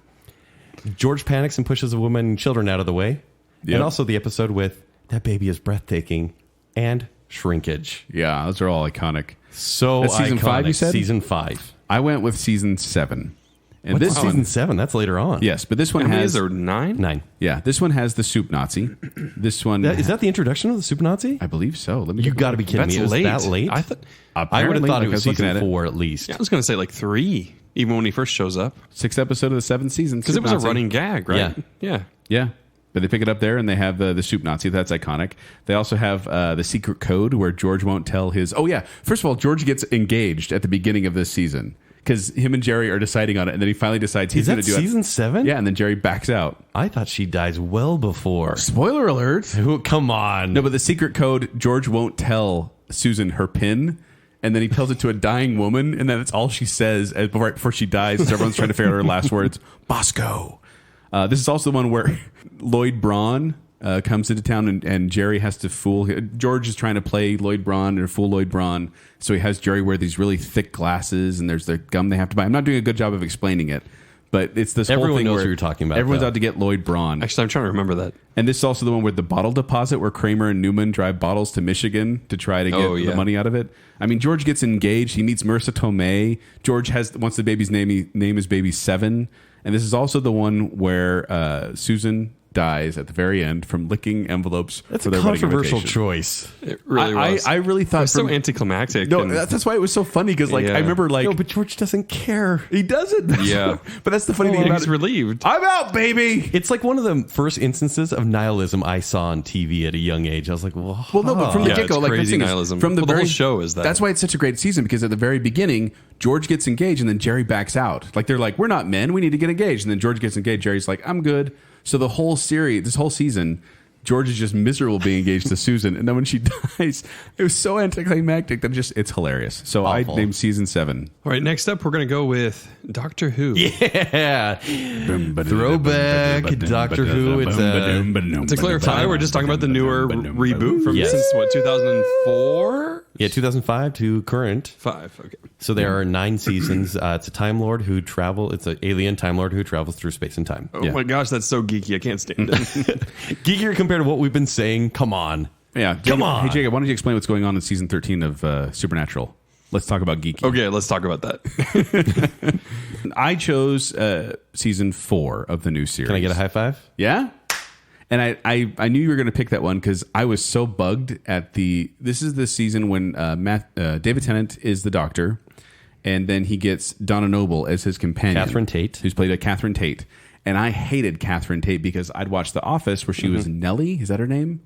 George panics and pushes a woman and children out of the way. Yep. And also the episode with That Baby is Breathtaking and Shrinkage. Yeah, those are all iconic. So That's season iconic. 5, you said? Season 5. I went with season 7. And What's this season one, 7? That's later on. yes, but this one How many has is there? 9? 9. Yeah, this one has the soup Nazi. This one Is that the introduction of the Super Nazi? I believe so. Let me You take a got to look. be kidding That's me. It was late. that late? I thought. I would have Apparently, thought like, it I was was looking season at it. 4 at least. I was going to say like 3, even when he first shows up, 6th episode of the 7th season. because it was a running gag, right? Yeah. Yeah. But they pick it up there, and they have the soup Nazi. That's iconic. They also have the secret code where George won't tell his. Oh yeah, first of all, George gets engaged at the beginning of this season because him and Jerry are deciding on it, and then he finally decides he's Is going that to do it. season 7? Yeah, and then Jerry backs out. I thought she dies well before. Spoiler alert! Come on. No, but the secret code, George won't tell Susan her pin, and then he tells it to a dying woman, and then that's all she says right before she dies. So everyone's trying to figure out her last words. Bosco. This is also the one where Lloyd Braun comes into town, and Jerry has to fool. George is trying to play Lloyd Braun or fool Lloyd Braun, so he has Jerry wear these really thick glasses, and there's the gum they have to buy. I'm not doing a good job of explaining it, but it's this whole Everyone thing knows where what you're talking about, Everyone's though. out to get Lloyd Braun. Actually, I'm trying to remember that. And this is also the one with the bottle deposit where Kramer and Newman drive bottles to Michigan to try to get the money out of it. I mean, George gets engaged. He meets Marissa Tomei. George wants the baby's name his baby Seven. And this is also the one where Susan dies at the very end from licking envelopes That's for a their wedding controversial invitation. choice. It really was. I really thought It's so from- anticlimactic. No, and- that's why it was so funny because like Yeah. I remember like No, but George doesn't care. he doesn't. Yeah. But that's the funny thing about he's it. relieved. I'm out, baby. It's like one of the first instances of nihilism I saw on TV at a young age. I was like, well, Well, no, but from the Yeah, get go, it's like crazy the thing is, nihilism. from the Well, the very whole show is that. That's why it's such a great season because at the very beginning, George gets engaged and then Jerry backs out. Like they're like, we're not men, we need to get engaged, and then George gets engaged. Jerry's like, I'm good. So the whole series, this whole season, George is just miserable being engaged to Susan, and then when she dies, it was so anticlimactic that it's hilarious. So Awful. I named season 7. All right, next up, we're going to go with Doctor Who. yeah. Throwback Doctor Who. To clarify, we're just talking about the newer reboot from Yes. since what, 2004? Yeah, 2005 to current. 5. Okay. So there are 9 seasons. It's a Time Lord who it's an alien Time Lord who travels through space and time. Oh Yeah. my gosh, that's so geeky. I can't stand it. Geekier compared to what we've been saying. Come on. Yeah, Come Jacob, on. Hey Jacob, why don't you explain what's going on in season 13 of Supernatural? Let's talk about geeky. Okay, let's talk about that. I chose season 4 of the new series. Can I get a high five? Yeah. And I knew you were going to pick that one because I was so bugged at this is the season when David Tennant is the Doctor, and then he gets Donna Noble as his companion. Catherine Tate. Who's played by Catherine Tate. And I hated Catherine Tate because I'd watched The Office where she was Nellie. Is that her name?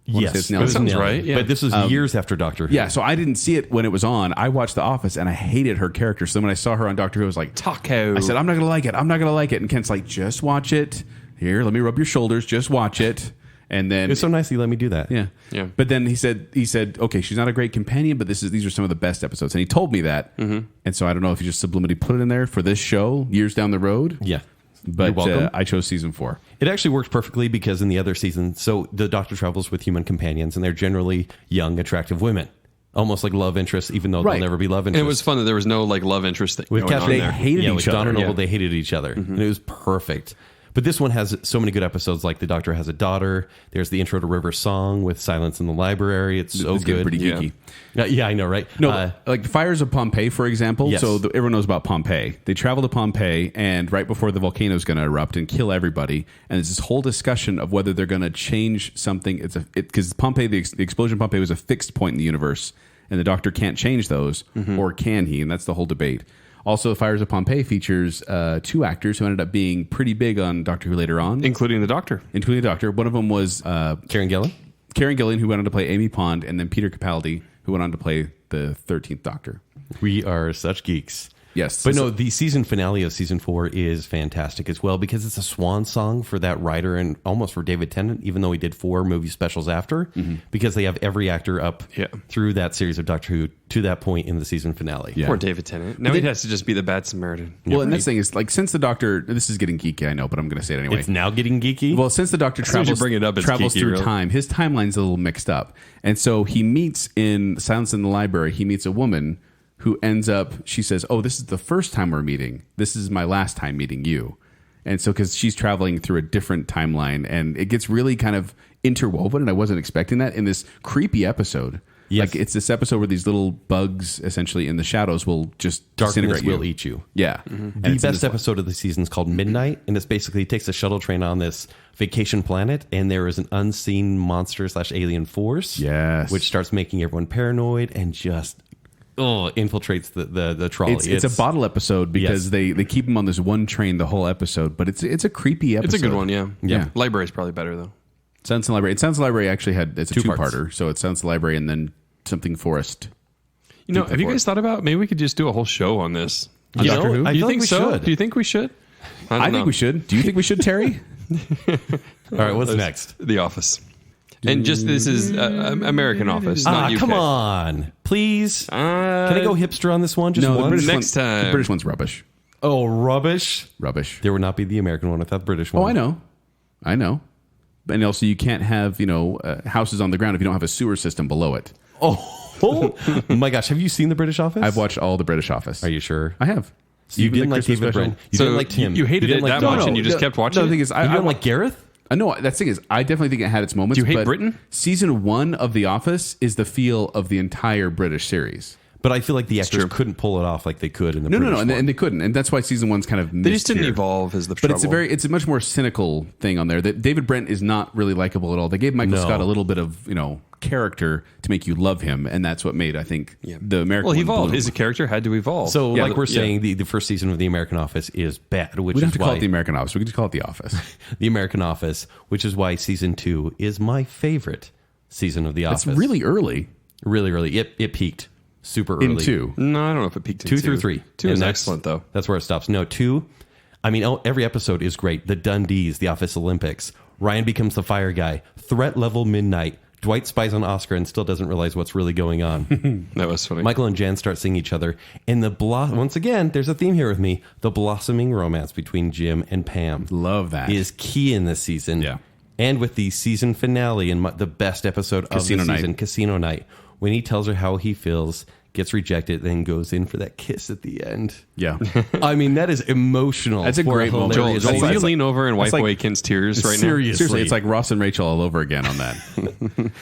I wanna say it's Nellie. That sounds right, yeah. But this was years after Doctor Who. Yeah, so I didn't see it when it was on. I watched The Office and I hated her character. So then when I saw her on Doctor Who, I was like, Taco. I said, I'm not going to like it. I'm not going to like it. And Kent's like, just watch it. Here, let me rub your shoulders. Just watch it. And then It was so nice he let me do that. yeah. Yeah. But then he said, okay, she's not a great companion, but these are some of the best episodes. And he told me that. And so I don't know if he just subliminally put it in there for this show years down the road. Yeah. But You're welcome. I chose season 4. It actually works perfectly because in the other seasons, so the Doctor travels with human companions, and they're generally young, attractive women, almost like love interests, even though Right. they'll never be love And interests. it was fun that there was no like love interest thing with going on Catherine, there. They hated with each other, Donna Noble, yeah. they hated each other, and it was perfect. But this one has so many good episodes, like The Doctor Has a Daughter. There's the intro to River Song with Silence in the Library. It's so It's getting good. pretty geeky. Yeah, I know, right? No, like the fires of Pompeii, for example. Yes. So everyone knows about Pompeii. They travel to Pompeii, and right before the volcano is going to erupt and kill everybody, and there's this whole discussion of whether they're going to change something. Because Pompeii, the explosion of Pompeii was a fixed point in the universe, and the Doctor can't change those, or can he? And that's the whole debate. Also, the Fires of Pompeii features 2 actors who ended up being pretty big on Doctor Who later on, including the Doctor. including the Doctor. One of them was Karen Gillan. Karen Gillan, who went on to play Amy Pond, and then Peter Capaldi, who went on to play the 13th Doctor. We are such geeks. Yes. But no, the season finale of season 4 is fantastic as well because it's a swan song for that writer and almost for David Tennant, even though he did 4 movie specials after, because they have every actor up through that series of Doctor Who to that point in the season finale. Yeah. Poor David Tennant. Now he has to just be the bad Samaritan. Well, and this thing is like since the Doctor, this is getting geeky, I know, but I'm going to say it anyway. It's now getting geeky. Well, since the Doctor soon as you travels, bring it up, it's travels geeky, through really. time, his timeline's a little mixed up, and so he meets in Silence in the Library. He meets a woman who ends up. She says, "Oh, this is the first time we're meeting. This is my last time meeting you." And so, because she's traveling through a different timeline, and it gets really kind of interwoven, and I wasn't expecting that in this creepy episode. Yes. Like it's this episode where these little bugs, essentially in the shadows, will just Darkness disintegrate you. will eat you. Yeah. The And it's in best this- episode of the season is called Midnight, and it's basically it takes a shuttle train on this vacation planet, and there is an unseen monster / alien force, Yes. which starts making everyone paranoid and just infiltrates the trolley. It's a bottle episode because Yes. they keep him on this one train the whole episode, but it's a creepy episode. It's a good one, yeah. Yeah. Library's probably better, though. Sounds in the Library. It Sounds in the Library actually it's a Two two-parter, parts. so it Sounds in the Library and then something Forest. You know, Deep have you before. guys thought about maybe we could just do a whole show on this? On You Doctor know, Who? I Do you feel think like we so? should. Do you think we should? I don't know. think we should. Do you think we should, Terry? All right, what's next? The Office. And just this is American Office, not UK. Come on, please. Can I go hipster on this one? Just No, the one. British Next one, time. The British one's rubbish. Oh, rubbish. Rubbish. There would not be the American one without the British one. Oh, I know. And also, you can't have houses on the ground if you don't have a sewer system below it. Oh my gosh, have you seen the British Office? I've watched all the British Office. Are you sure? I have. You Even didn't the like Christmas David special. Brent. You So didn't like Tim. you hated didn't it that much and you just kept watching No, the thing it? is, You didn't like Gareth? No, that's the thing is, I definitely think it had its moments. Do you hate but Britain? Season 1 of The Office is the feel of the entire British series. But I feel like the actors true. couldn't pull it off like they could in the No, British and one. they couldn't, and that's why season 1's kind of They just didn't mid-tier. evolve as the But trouble. it's a much more cynical thing on there. That David Brent is not really likable at all. They gave Michael No. Scott a little bit of character to make you love him, and that's what made I think the American. Well, he one evolved. bloom. His character had to evolve. So, Yeah, like we're yeah. saying, the first season of The American Office is bad, which We don't is have to call why it the American Office. We can just call it The Office. The American Office, which is why season 2 is my favorite season of The Office. It's really early really, really. It peaked super early. in 2. no, I don't know if it peaked in 2 through 3. Two And is that's- excellent, though. That's where it stops. No, 2. I mean, every episode is great. The Dundees, The Office Olympics. Ryan becomes the fire guy. Threat level midnight. Dwight spies on Oscar and still doesn't realize what's really going on. That was funny. Michael and Jen start seeing each other. And once again, there's a theme here with me. The blossoming romance between Jim and Pam Love that. is key in this season. Yeah. And with the season finale and the best episode Casino of the Night. season, Casino Night, when he tells her how he feels, gets rejected, then goes in for that kiss at the end. Yeah. I mean, that is emotional. That's a for great moment. Joel, hilarious Joel, That's will like- you lean over and wipe that's like- away Ken's tears right Seriously. Seriously, it's like Ross and Rachel all over again on that.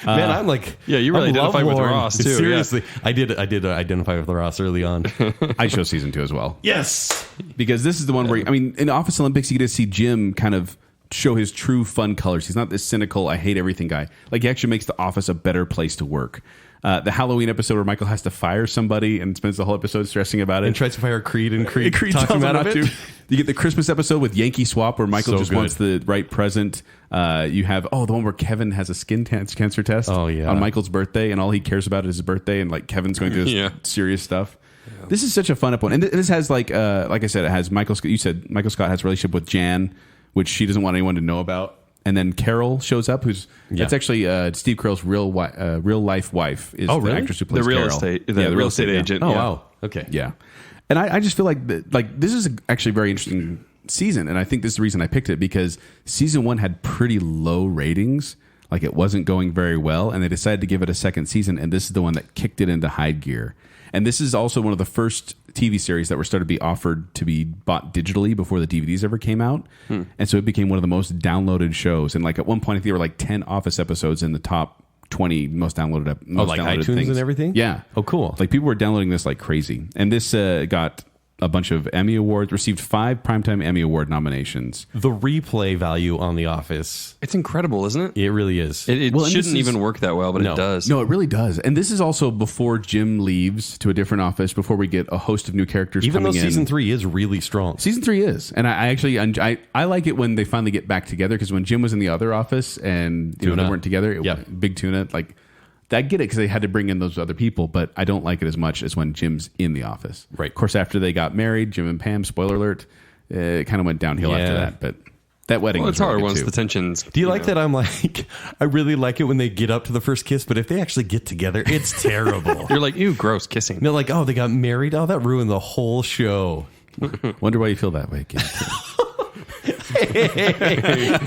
Man, I'm like, Yeah, you really I'm identified with lovelorn. Ross, too, yeah. Seriously, I did identify with Ross early on. I chose season 2 as well. Yes, Because this is the one where, I mean, in Office Olympics, you get to see Jim kind of show his true fun colors. He's not this cynical, I hate everything guy. Like, he actually makes the office a better place to work. The Halloween episode where Michael has to fire somebody and spends the whole episode stressing about it. and tries to fire Creed, and Creed, Creed talks tells him him out not of it. to. You get the Christmas episode with Yankee Swap where Michael So just good. wants the right present. You have, the one where Kevin has a skin cancer test Oh, yeah. on Michael's birthday, and all he cares about is his birthday, and like Kevin's going through this Yeah. serious stuff. This is such a fun one. And this has like I said, it has Michael Scott. You said Michael Scott has a relationship with Jan, which she doesn't want anyone to know about. And then Carol shows up, that's actually Steve Carell's real life wife. Is Oh, the really? actress who plays The real Carol. estate, Yeah, the real estate yeah. agent. Oh yeah. wow, okay, Yeah, and I just feel like this is actually a very interesting season, and I think this is the reason I picked it because season 1 had pretty low ratings, like it wasn't going very well, and they decided to give it a second season, and this is the one that kicked it into high gear. And this is also one of the first TV series that were started to be offered to be bought digitally before the DVDs ever came out, and so it became one of the most downloaded shows. And like at one point, I think there were like 10 Office episodes in the top 20 most downloaded. Most like downloaded iTunes things. and everything? Yeah. Oh, cool. Like people were downloading this like crazy, and this got a bunch of Emmy awards. Received 5 Primetime Emmy Award nominations. The replay value on The Office, It's incredible, isn't it? it really is. It Well, and this shouldn't is- even work that well, but No. it does. No, it really does. And this is also before Jim leaves to a different office. Before we get a host of new characters Even though coming in. season 3 is really strong. Season 3 is, and I actually I like it when they finally get back together because when Jim was in the other office and they Tuna. weren't together, Yep. Big Tuna, like I get it because they had to bring in those other people, but I don't like it as much as when Jim's in the office. Right. Of course, after they got married, Jim and Pam, spoiler alert, it kind of went downhill after that. But that wedding Well, was it's hard really good once too. the tensions. Do you like that? I'm like, I really like it when they get up to the first kiss, but if they actually get together, it's terrible. You're like, ew, gross, kissing. They're like, oh, they got married. Oh, that ruined the whole show. Wonder why you feel that way, kid.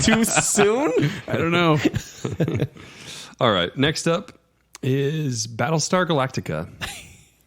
Too soon? I don't know. All right, next up is Battlestar Galactica.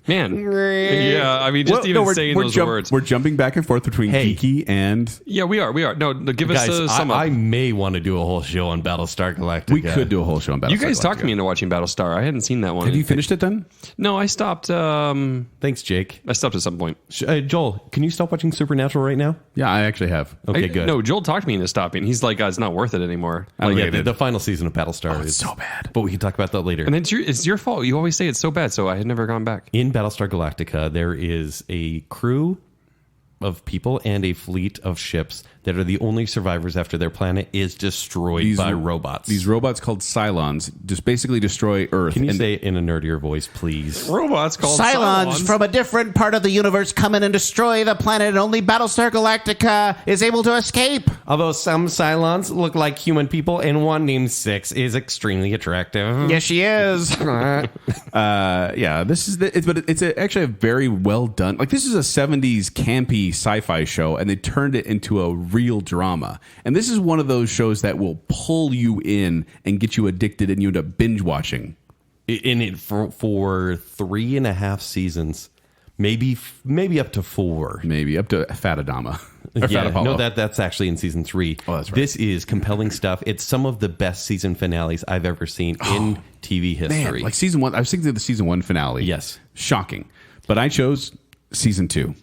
Man, yeah, I mean, just even saying those words. We're jumping back and forth between geeky and... Yeah, we are. No, give us Guys, some I up. may want to do a whole show on Battlestar Galactica. We could do a whole show on Battlestar You guys Galactica. talked me into watching Battlestar. I hadn't seen that one. Have you finished it then? No, I stopped. Thanks, Jake. I stopped at some point. Joel, can you stop watching Supernatural right now? Yeah, I actually have. Okay, good. No, Joel talked me into stopping. He's like, it's not worth it anymore. I'm Like, really- The final season of Battlestar is so bad. But we can talk about that later. and it's your fault. You always say it's so bad, so I had never gone back. In Battlestar Galactica, there is a crew of people and a fleet of ships that are the only survivors after their planet is destroyed by robots. These robots called Cylons just basically destroy Earth. Can you and say it in a nerdier voice, please? Robots called Cylons from a different part of the universe come in and destroy the planet, and only Battlestar Galactica is able to escape. Although some Cylons look like human people, and one named Six is extremely attractive. Yes, she is. yeah, this is it's actually a very well done. Like this is a 70s campy sci-fi show, and they turned it into a real drama. And this is one of those shows that will pull you in and get you addicted, and you end up binge watching. In it for 3.5 seasons, maybe up to 4. Maybe up to Fat Adama. Or Fat Yeah, Apollo. no, that's actually in season 3. Oh, that's right. This is compelling stuff. It's some of the best season finales I've ever seen in TV history. Man, like season 1. I was thinking of the season 1 finale. Yes. Shocking. But I chose season 2.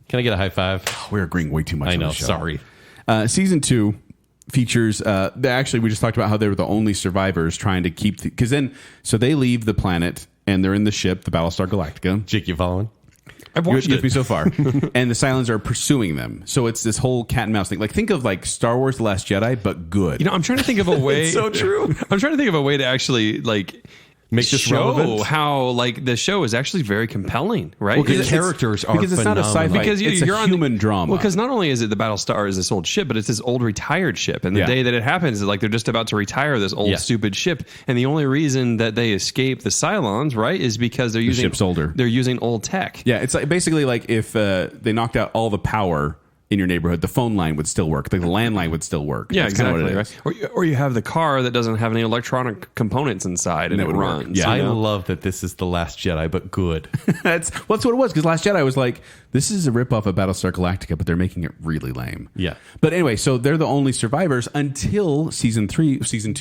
Can I get a high five? We're agreeing way too much I on know. the show. Sorry. Season 2 features actually we just talked about how they were the only survivors trying to keep because then so they leave the planet and they're in the ship, the Battlestar Galactica. Jake, you following? I've You watched with me it. so far. And the Cylons are pursuing them. So it's this whole cat and mouse thing. Like think of like Star Wars The Last Jedi, but good. You know, I'm trying to think of a way. It's so true. I'm trying to think of a way to actually like Make this show relevant. how like the show is actually very compelling, right? Well, 'cause The it's- characters are because it's not a phenomenal. sci-fi. because it's you're a on human drama. Well, because not only is it the Battlestar is this old ship, but it's this old retired ship. And the Yeah. day that it happens is like they're just about to retire this old Yeah. stupid ship. And the only reason that they escape the Cylons, right, is because they're using ship's older. They're using old tech. Yeah, it's like basically like if they knocked out all the power in your neighborhood, the phone line would still work. The landline would still work. Yeah, That's kinda exactly. what it is. Right? Or you have the car that doesn't have any electronic components inside and That it would work. runs. Yeah. I you know? love that this is The Last Jedi, but good. That's what it was. Because Last Jedi was like, this is a ripoff of Battlestar Galactica, but they're making it really lame. Yeah. But anyway, so they're the only survivors until season 2,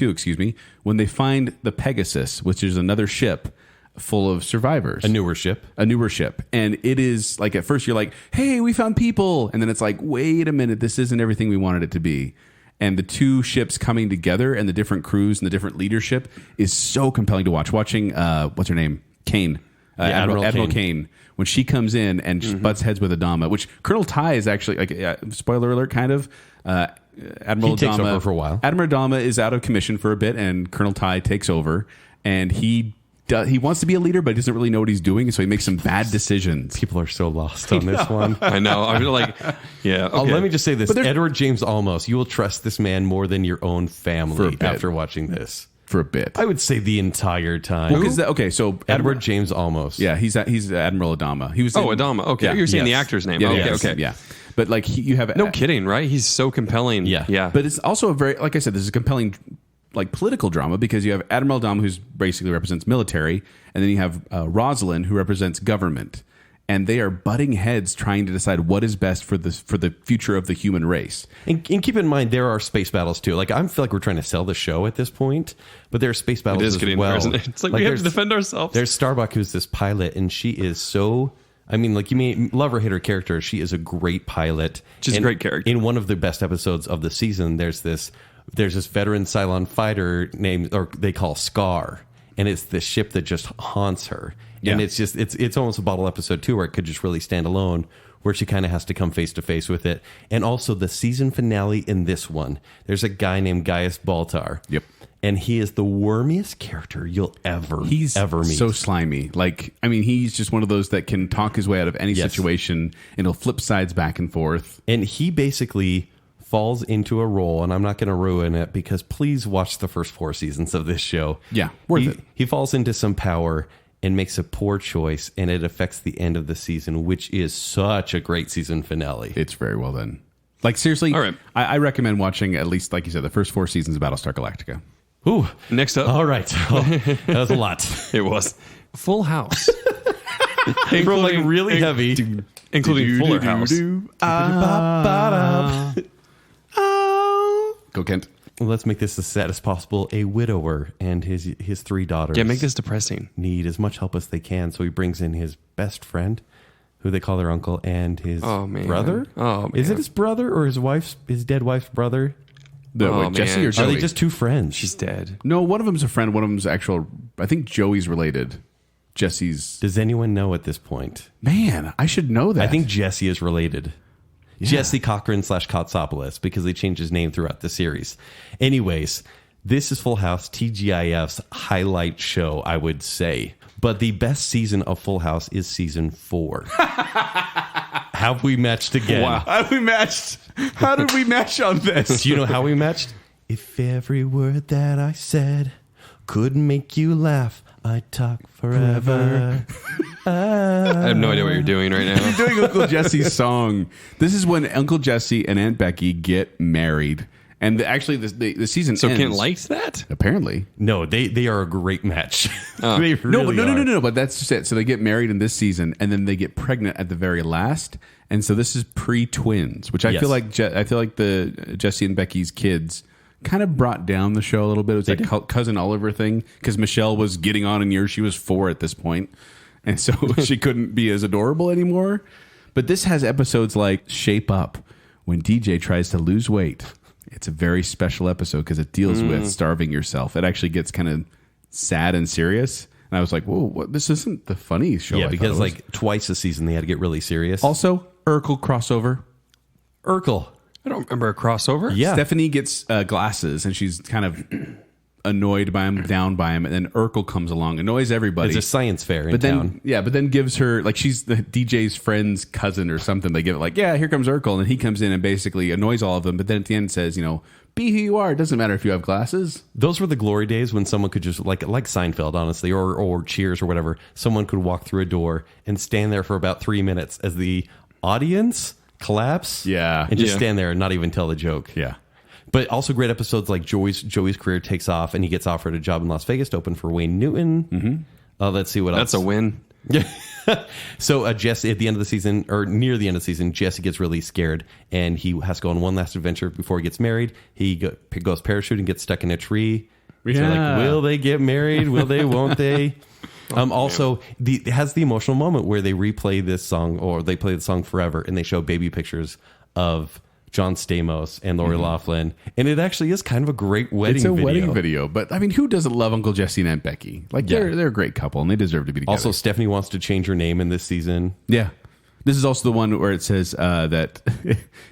excuse me, when they find the Pegasus, which is another ship full of survivors. A newer ship. And it is like at first you're like, hey, we found people. And then it's like, wait a minute, this isn't everything we wanted it to be. And the two ships coming together and the different crews and the different leadership is so compelling to watch. Watching, what's her name? Kane. Admiral Admiral Kane. Kane. When she comes in and she butts heads with Adama, which Colonel Ty is actually, like, spoiler alert, kind of. Admiral He takes Adama, over for a while. Admiral Adama is out of commission for a bit, and Colonel Ty takes over. And he wants to be a leader, but he doesn't really know what he's doing, so he makes some bad decisions. People are so lost on this one. I know. I'm like, yeah. Oh, okay. let me just say this. But there's- Edward James Olmos, you will trust this man more than your own For a family bit. after watching this. For a bit. I would say the entire time. So Edward James Olmos. Yeah, he's Admiral Adama. He was. Oh, Adama. Okay. Yeah. You're saying the Yes. actor's name. Yeah, okay. yes, Okay. yeah. But like you have No kidding, right? He's so compelling. Yeah. Yeah. But it's also a very, like I said, this is a compelling, like political drama because you have Admiral Adama, who's basically represents military, and then you have Rosalind, who represents government, and they are butting heads trying to decide what is best for the future of the human race. And keep in mind, there are space battles too. Like, I feel like we're trying to sell the show at this point, but there are space battles it is as getting well. there, isn't it? It's like we have to there's- defend ourselves. There's Starbuck, who's this pilot, and she is so... I mean, like, you may love or hate her character. She is a great pilot. She's a And great character. In one of the best episodes of the season, there's this veteran Cylon fighter named, or they call Scar. and it's the ship that just haunts her. And it's almost a bottle episode too, where it could just really stand alone, where she kind of has to come face to face with it. And also the season finale in this one, there's a guy named Gaius Baltar. Yep. And he is the wormiest character you'll ever meet. So slimy. Like, I mean, he's just one of those that can talk his way out of any situation, and he'll flip sides back and forth. And he basically falls into a role, and I'm not going to ruin it because please watch the first 4 seasons of this show. Yeah, worth it. He falls into some power and makes a poor choice, and it affects the end of the season, which is such a great season finale. It's very well done. Like, seriously, all right. I recommend watching at least, like you said, the first 4 seasons of Battlestar Galactica. Ooh. Next up. All right. Well, that was a lot. It was Full House. From like really heavy. Including Fuller House. Go, Kent. Let's make this as sad as possible. A widower and his 3 daughters. Yeah, make this depressing. Need as much help as they can. So he brings in his best friend, who they call their uncle, and his brother. Oh, man. Is it his brother or his dead wife's brother? Jesse or Are Joey? they just 2 friends? She's dead. No, one of them's a friend. One of them's actual. I think Joey's related. Jesse's. Does anyone know at this point? Man, I should know that. I think Jesse is related. Yeah. Jesse Cochran / Kotsopoulos, because they changed his name throughout the series. Anyways, this is Full House, TGIF's highlight show, I would say. But the best season of Full House is season 4. Have we matched again? Wow. How did we match on this? Do you know how we matched? If every word that I said could make you laugh, I'd talk forever. I have no idea what you're doing right now. You're doing Uncle Jesse's song. This is when Uncle Jesse and Aunt Becky get married. And the season So ends. Kent likes that? Apparently. No, they are a great match. They really No, but that's just it. So they get married in this season, and then they get pregnant at the very last. And so this is pre-twins, which I feel like the Jesse and Becky's kids kind of brought down the show a little bit. It was like Cousin Oliver thing, because Michelle was getting on in years. She was 4 at this point, and so she couldn't be as adorable anymore. But this has episodes like Shape Up, when DJ tries to lose weight. It's a very special episode because it deals with starving yourself. It actually gets kind of sad and serious. And I was like, whoa, this isn't the funny show. Yeah, because like twice a season they had to get really serious. Also, Urkel crossover. Urkel. I don't remember a crossover. Yeah. Stephanie gets glasses, and she's kind of annoyed by him, down by him, and then Urkel comes along, annoys everybody. It's a science fair in town. town. But then gives her, like, she's the DJ's friend's cousin or something. They give it like, yeah, here comes Urkel, and he comes in and basically annoys all of them, but then at the end says, be who you are. It doesn't matter if you have glasses. Those were the glory days when someone could just, like Seinfeld, honestly, or Cheers or whatever, someone could walk through a door and stand there for about 3 minutes as the audience collapse. Yeah. And just stand there and not even tell the joke. Yeah. But also great episodes like Joey's career takes off and he gets offered a job in Las Vegas to open for Wayne Newton. Mm-hmm. Let's see what else. That's a win. Yeah. So Jesse, at the end of the season, or near the end of the season, Jesse gets really scared and he has to go on one last adventure before he gets married. He goes parachuting, gets stuck in a tree. Yeah. So like, will they get married? Will they? Won't they? Also, it has the emotional moment where they replay this song, or they play the song forever, and they show baby pictures of John Stamos and Lori Loughlin, and it actually is kind of a great wedding video. It's a wedding video, but I mean, who doesn't love Uncle Jesse and Aunt Becky? Like, they're a great couple, and they deserve to be together. Also, Stephanie wants to change her name in this season. Yeah. This is also the one where it says that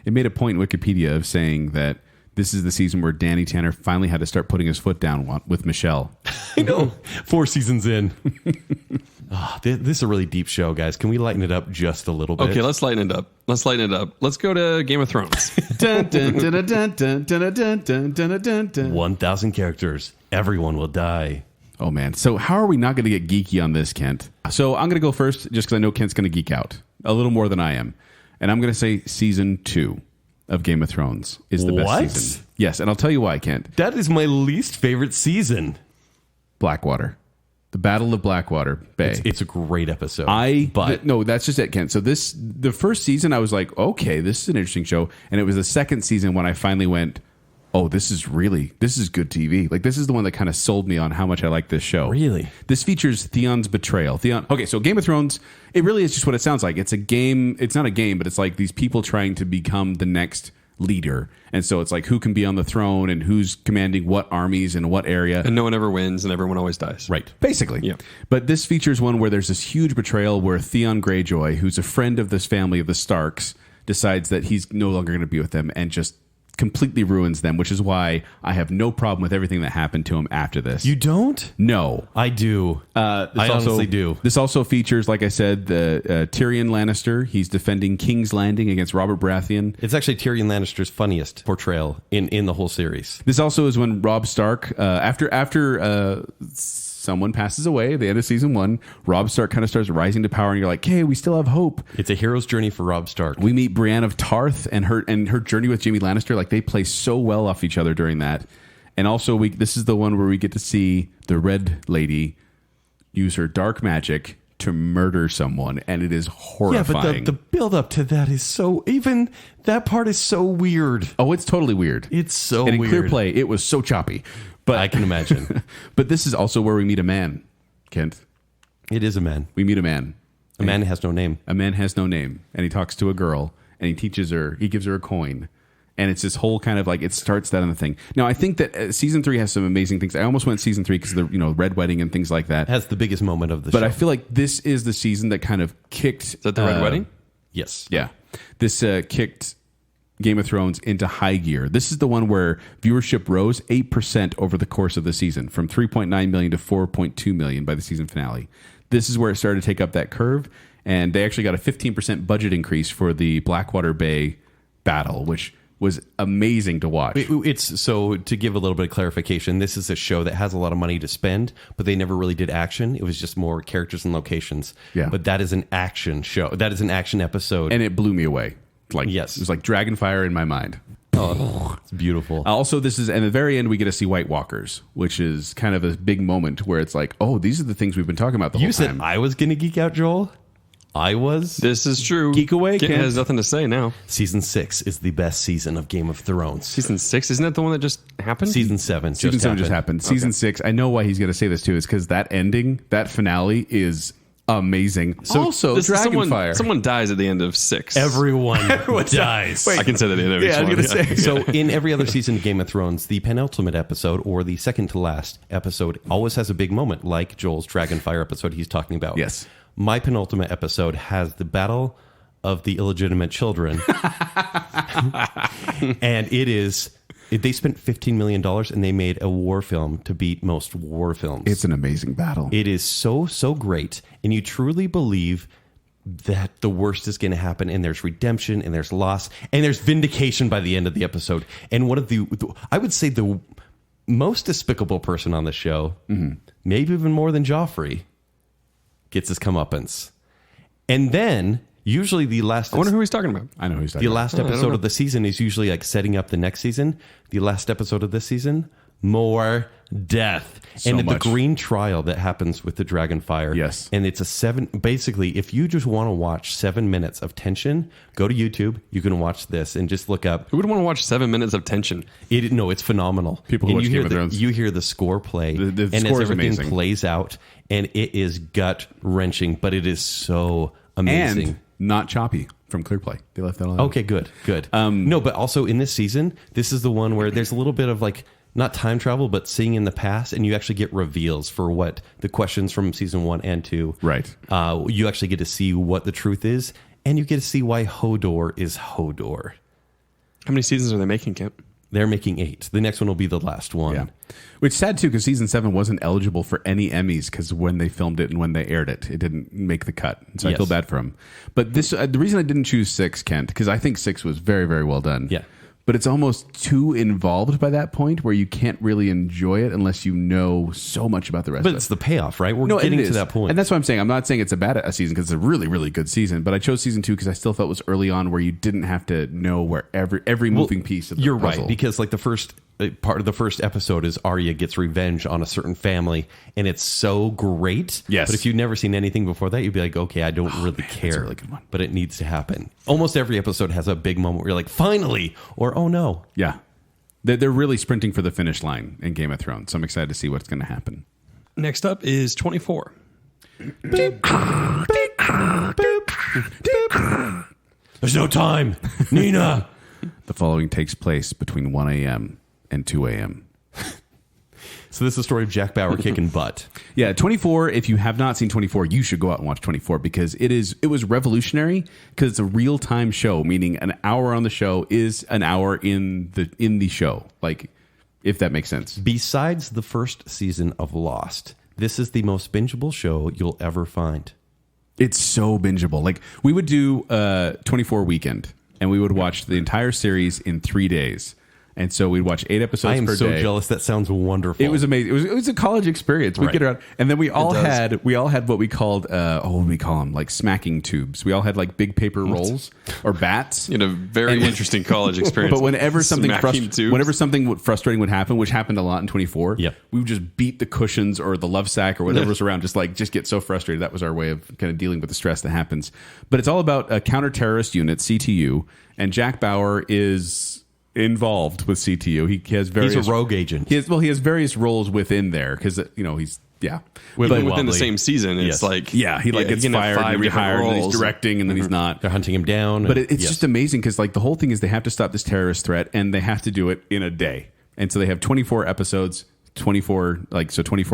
it made a point in Wikipedia of saying that this is the season where Danny Tanner finally had to start putting his foot down with Michelle. I know. 4 seasons in. This is a really deep show, guys. Can we lighten it up just a little bit? Okay, let's lighten it up. Let's go to Game of Thrones. 1,000 characters. Everyone will die. Oh, man. So how are we not going to get geeky on this, Kent? So I'm going to go first just because I know Kent's going to geek out a little more than I am. And I'm going to say season 2 of Game of Thrones is the best season. Yes, and I'll tell you why, Kent. That is my least favorite season. Blackwater. The Battle of Blackwater Bay. It's a great episode. No, that's just it, Kent. So the first season, I was like, okay, this is an interesting show. And it was the second season when I finally went, oh, this is good TV. Like, this is the one that kind of sold me on how much I like this show. Really? This features Theon's betrayal. Okay, so Game of Thrones, it really is just what it sounds like. It's a game. It's not a game, but it's like these people trying to become the next leader. And so it's like who can be on the throne and who's commanding what armies in what area. And no one ever wins and everyone always dies. Right. Basically. Yeah. But this features one where there's this huge betrayal where Theon Greyjoy, who's a friend of this family of the Starks, decides that he's no longer going to be with them and just completely ruins them, which is why I have no problem with everything that happened to him after this. You don't? No. I do. I honestly do. This also features, like I said, the Tyrion Lannister. He's defending King's Landing against Robert Baratheon. It's actually Tyrion Lannister's funniest portrayal in the whole series. This also is when Robb Stark, after someone passes away at the end of season 1, Robb Stark kind of starts rising to power, and you're like, hey, we still have hope. It's a hero's journey for Robb Stark. We meet Brienne of Tarth and her journey with Jaime Lannister. Like, they play so well off each other during that. And also, this is the one where we get to see the Red Lady use her dark magic to murder someone, and it is horrifying. Yeah, but the build up to that is so, even that part is so weird. Oh, it's totally weird. It's so and in weird. Clear Play, it was so choppy. But I can imagine. But this is also where we meet a man, Kent. It is a man. We meet a man. A man has no name. A man has no name, and he talks to a girl, and he gives her a coin. And it's this whole kind of like, it starts that on the thing. Now, I think that season 3 has some amazing things. I almost went season 3 because of the Red Wedding and things like that. Has the biggest moment of the show. But I feel like this is the season that kind of kicked... Is that the Red Wedding? Yes. Yeah. This kicked Game of Thrones into high gear. This is the one where viewership rose 8% over the course of the season, from 3.9 million to 4.2 million by the season finale. This is where it started to take up that curve, and they actually got a 15% budget increase for the Blackwater Bay battle, which was amazing to watch. It's so, to give a little bit of clarification, this is a show that has a lot of money to spend, but they never really did action. It was just more characters and locations. Yeah. But that is an action show. That is an action episode. And it blew me away. Like, yes. It was like Dragonfire in my mind. Oh, it's beautiful. Also, this is, and at the very end, we get to see White Walkers, which is kind of a big moment where it's like, oh, these are the things we've been talking about the whole You said time. I was going to geek out, Joel? I was. This is true. Geek away, Kent Kent. has nothing to say now. Season 6 is the best season of Game of Thrones. Season 6, isn't that the one that just happened? Season 7 Season 7 just happened. Season 6, I know why he's going to say this too, is because that ending, that finale is amazing. Also, This is Dragonfire. someone dies at the end of 6. Everyone dies. I can say that in every Yeah, I was one. going to say. So in every other season of Game of Thrones, the penultimate episode or the second to last episode always has a big moment, like Joel's Dragonfire episode he's talking about. Yes. My penultimate episode has the Battle of the Illegitimate Children. And they spent $15 million and they made a war film to beat most war films. It's an amazing battle. It is so great. And you truly believe that the worst is going to happen, and there's redemption, and there's loss, and there's vindication by the end of the episode. And one of I would say the most despicable person on the show, maybe even more than Joffrey, gets his comeuppance. And then, usually the last... I wonder who he's talking about. I know who he's talking The about. last I don't episode know. of the season is usually like setting up the next season. The last episode of this season, more death. So and much. the green trial that happens with the Dragonfire. Yes. And it's basically, if you just want to watch 7 minutes of tension, go to YouTube. You can watch this and just look up. Who would want to watch 7 minutes of tension? It's phenomenal. People who And watch you Game of Thrones. You hear the score play. The and as score is everything amazing. plays out, and it is gut wrenching, but it is so amazing. And not choppy from Clear Play. They left that alone. Okay, good. No, but also in this season, this is the one where there's a little bit of like, not time travel, but seeing in the past, and you actually get reveals for what the questions from season 1 and 2. Right. You actually get to see what the truth is, and you get to see why Hodor is Hodor. How many seasons are they making, Kent? They're making 8. The next one will be the last one. Yeah. Which is sad too, because season 7 wasn't eligible for any Emmys because when they filmed it and when they aired it, it didn't make the cut. So I Yes. feel bad for him. But this, the reason I didn't choose 6, Kent, because I think 6 was very, very well done. Yeah. But it's almost too involved by that point where you can't really enjoy it unless you know so much about the rest But of it. it's the payoff, right? We're No, getting it to is. that point. And that's what I'm saying. I'm not saying it's a bad a season because it's a really, really good season. But I chose season 2 because I still felt it was early on where you didn't have to know where every moving piece of the You're puzzle. right, because like the first part of the first episode is Arya gets revenge on a certain family, and it's so great. Yes. But if you've never seen anything before that, you'd be like, okay, I don't really care. that's a really good one. But it needs to happen. Almost every episode has a big moment where you're like, finally, or oh no. Yeah. They're really sprinting for the finish line in Game of Thrones. So I'm excited to see what's going to happen. Next up is 24. There's no time. Nina, The following takes place between 1 a.m. and 2 a.m. So this is the story of Jack Bauer kicking butt. Yeah, 24, if you have not seen 24, you should go out and watch 24 because it was revolutionary because it's a real-time show, meaning an hour on the show is an hour in the show. Like, if that makes sense. Besides the first season of Lost, this is the most bingeable show you'll ever find. It's so bingeable. Like, we would do 24 weekend, and we would watch the entire series in 3 days. And so we'd watch 8 episodes per day. I am so jealous. That sounds wonderful. It was amazing. It was a college experience. We'd get around, and then we all had what we called what do we call them? Like smacking tubes. We all had like big paper rolls or bats. You know, very interesting college experience. But whenever something Smacking frustrating would happen, which happened a lot in 24, Yep. we would just beat the cushions or the love sack or whatever was around. Just get so frustrated. That was our way of kind of dealing with the stress that happens. But it's all about a counter-terrorist unit, CTU, and Jack Bauer is involved with CTU. He has various. He's a rogue agent. He has various roles within there because he's within the same season, it's like he gets fired and rehired, and he's directing, and then he's not. They're hunting him down. But it's just amazing because like the whole thing is they have to stop this terrorist threat, and they have to do it in a day, and so they have 24 episodes, 24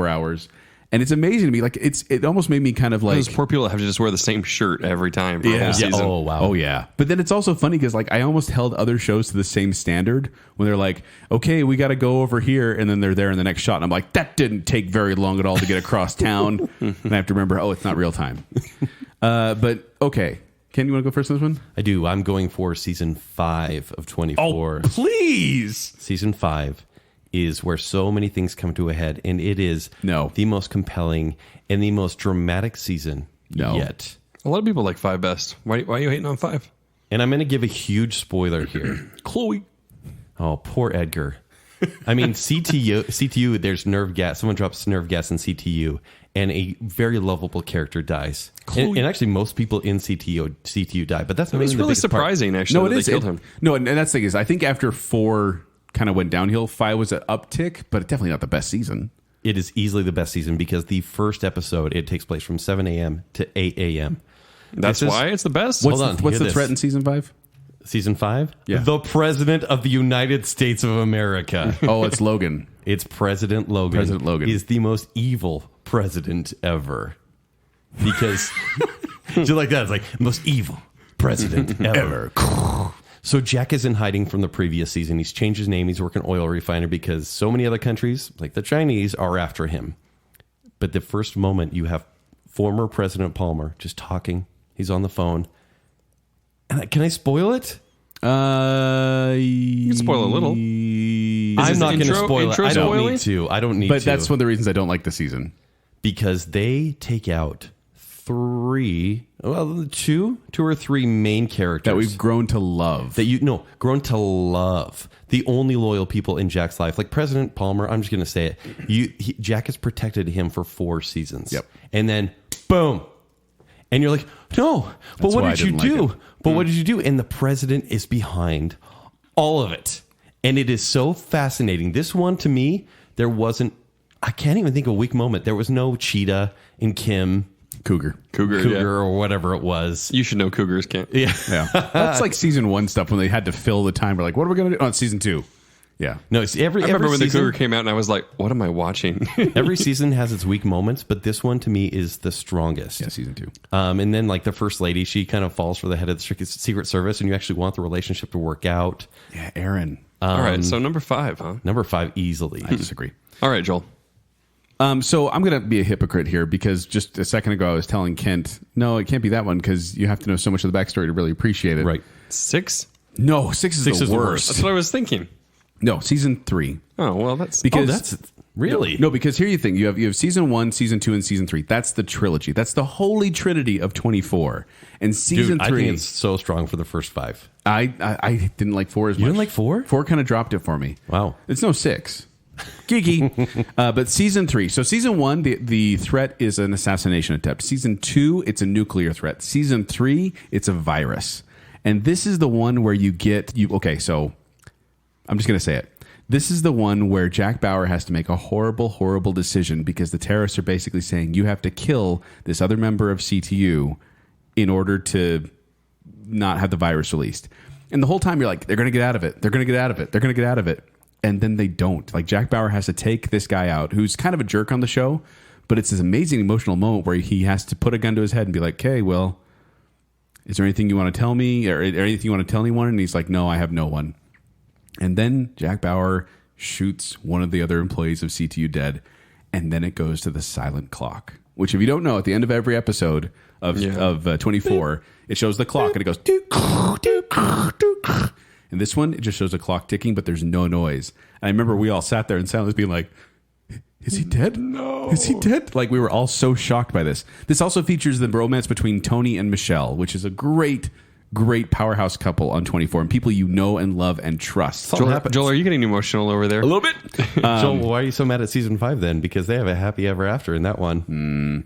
hours. And it's amazing to me. Like it almost made me kind of like those poor people have to just wear the same shirt every time for a whole season. Oh wow. Oh yeah. But then it's also funny because like I almost held other shows to the same standard when they're like, okay, we got to go over here, and then they're there in the next shot, and I'm like, that didn't take very long at all to get across town. And I have to remember, it's not real time. But okay, Ken, you want to go first on this one? I do. I'm going for season 5 of 24. Oh, please. Season 5 is where so many things come to a head, and it is the most compelling and the most dramatic season yet. A lot of people like 5 best. Why are you hating on 5? And I'm going to give a huge spoiler here. Chloe. Oh, poor Edgar. I mean, CTU, there's nerve gas. Someone drops nerve gas in CTU, and a very lovable character dies. And actually, most people in CTU die, but that's not it's even really the biggest part. surprising, actually, that they killed him. No, and that's the thing is, I think after 4 kind of went downhill, 5 was an uptick, but definitely not the best season. It is easily the best season because the first episode, it takes place from 7 a.m. to 8 a.m. That's why it's the best? What's the threat in season 5? Season 5? Yeah. The President of the United States of America. Oh, it's Logan. It's President Logan. President Logan. He's the most evil president ever. Because, just like that, it's like, most evil president ever. So Jack is in hiding from the previous season. He's changed his name. He's working oil refiner because so many other countries, like the Chinese, are after him. But the first moment you have former President Palmer just talking. He's on the phone. And can I spoil it? You can spoil a little. I'm not going to spoil it. I don't need to. But that's one of the reasons I don't like the season. Because they take out 2 or 3 main characters that we've grown to love. Grown to love. The only loyal people in Jack's life, like President Palmer. I'm just going to say it. Jack has protected him for 4 seasons. Yep. And then boom, and you're like, no. But what did you do? What did you do? And the president is behind all of it, and it is so fascinating. This one to me, there wasn't. I can't even think of a weak moment. There was no Cheetah and Kim. Cougar, or whatever it was. You should know cougars can't. Yeah. That's like season 1 stuff when they had to fill the time. We're like, what are we going to do? Oh, it's season 2. Yeah. No, it's I remember when season, the cougar came out and I was like, what am I watching? Every season has its weak moments, but this one to me is the strongest. Yeah, season 2. And then like the first lady, she kind of falls for the head of the Secret Service, and you actually want the relationship to work out. Yeah, Aaron. All right, so number 5, huh? Number 5 easily. I disagree. All right, Joel. So I'm going to be a hypocrite here because just a second ago I was telling Kent, no, it can't be that one because you have to know so much of the backstory to really appreciate it. Right. 6? No, 6 is the worst. That's what I was thinking. No, season 3. Oh, well, that's... Because that's really? No, because here you think you have season 1, season 2, and season 3. That's the trilogy. That's the holy trinity of 24. And season 3... I think it's so strong for the first 5. I didn't like 4 as much. You didn't like 4? 4 kind of dropped it for me. Wow. It's no 6. Geeky. But season 3. So season 1, the threat is an assassination attempt. Season 2, it's a nuclear threat. Season 3, it's a virus. And this is the one where okay, so I'm just going to say it. This is the one where Jack Bauer has to make a horrible, horrible decision because the terrorists are basically saying you have to kill this other member of CTU in order to not have the virus released. And the whole time you're like, they're going to get out of it. They're going to get out of it. They're going to get out of it. And then they don't. Like Jack Bauer has to take this guy out who's kind of a jerk on the show, but it's this amazing emotional moment where he has to put a gun to his head and be like, okay, well, is there anything you want to tell me or anything you want to tell anyone? And he's like, no, I have no one. And then Jack Bauer shoots one of the other employees of CTU dead. And then it goes to the silent clock, which if you don't know, at the end of every episode of 24, it shows the clock and it goes, and this one, it just shows a clock ticking, but there's no noise. And I remember we all sat there in silence being like, is he dead? No. Is he dead? Like, we were all so shocked by this. This also features the romance between Tony and Michelle, which is a great powerhouse couple on 24 and people you know and love and trust. Joel, are you getting emotional over there? A little bit. Joel, why are you so mad at season 5 then? Because they have a happy ever after in that one.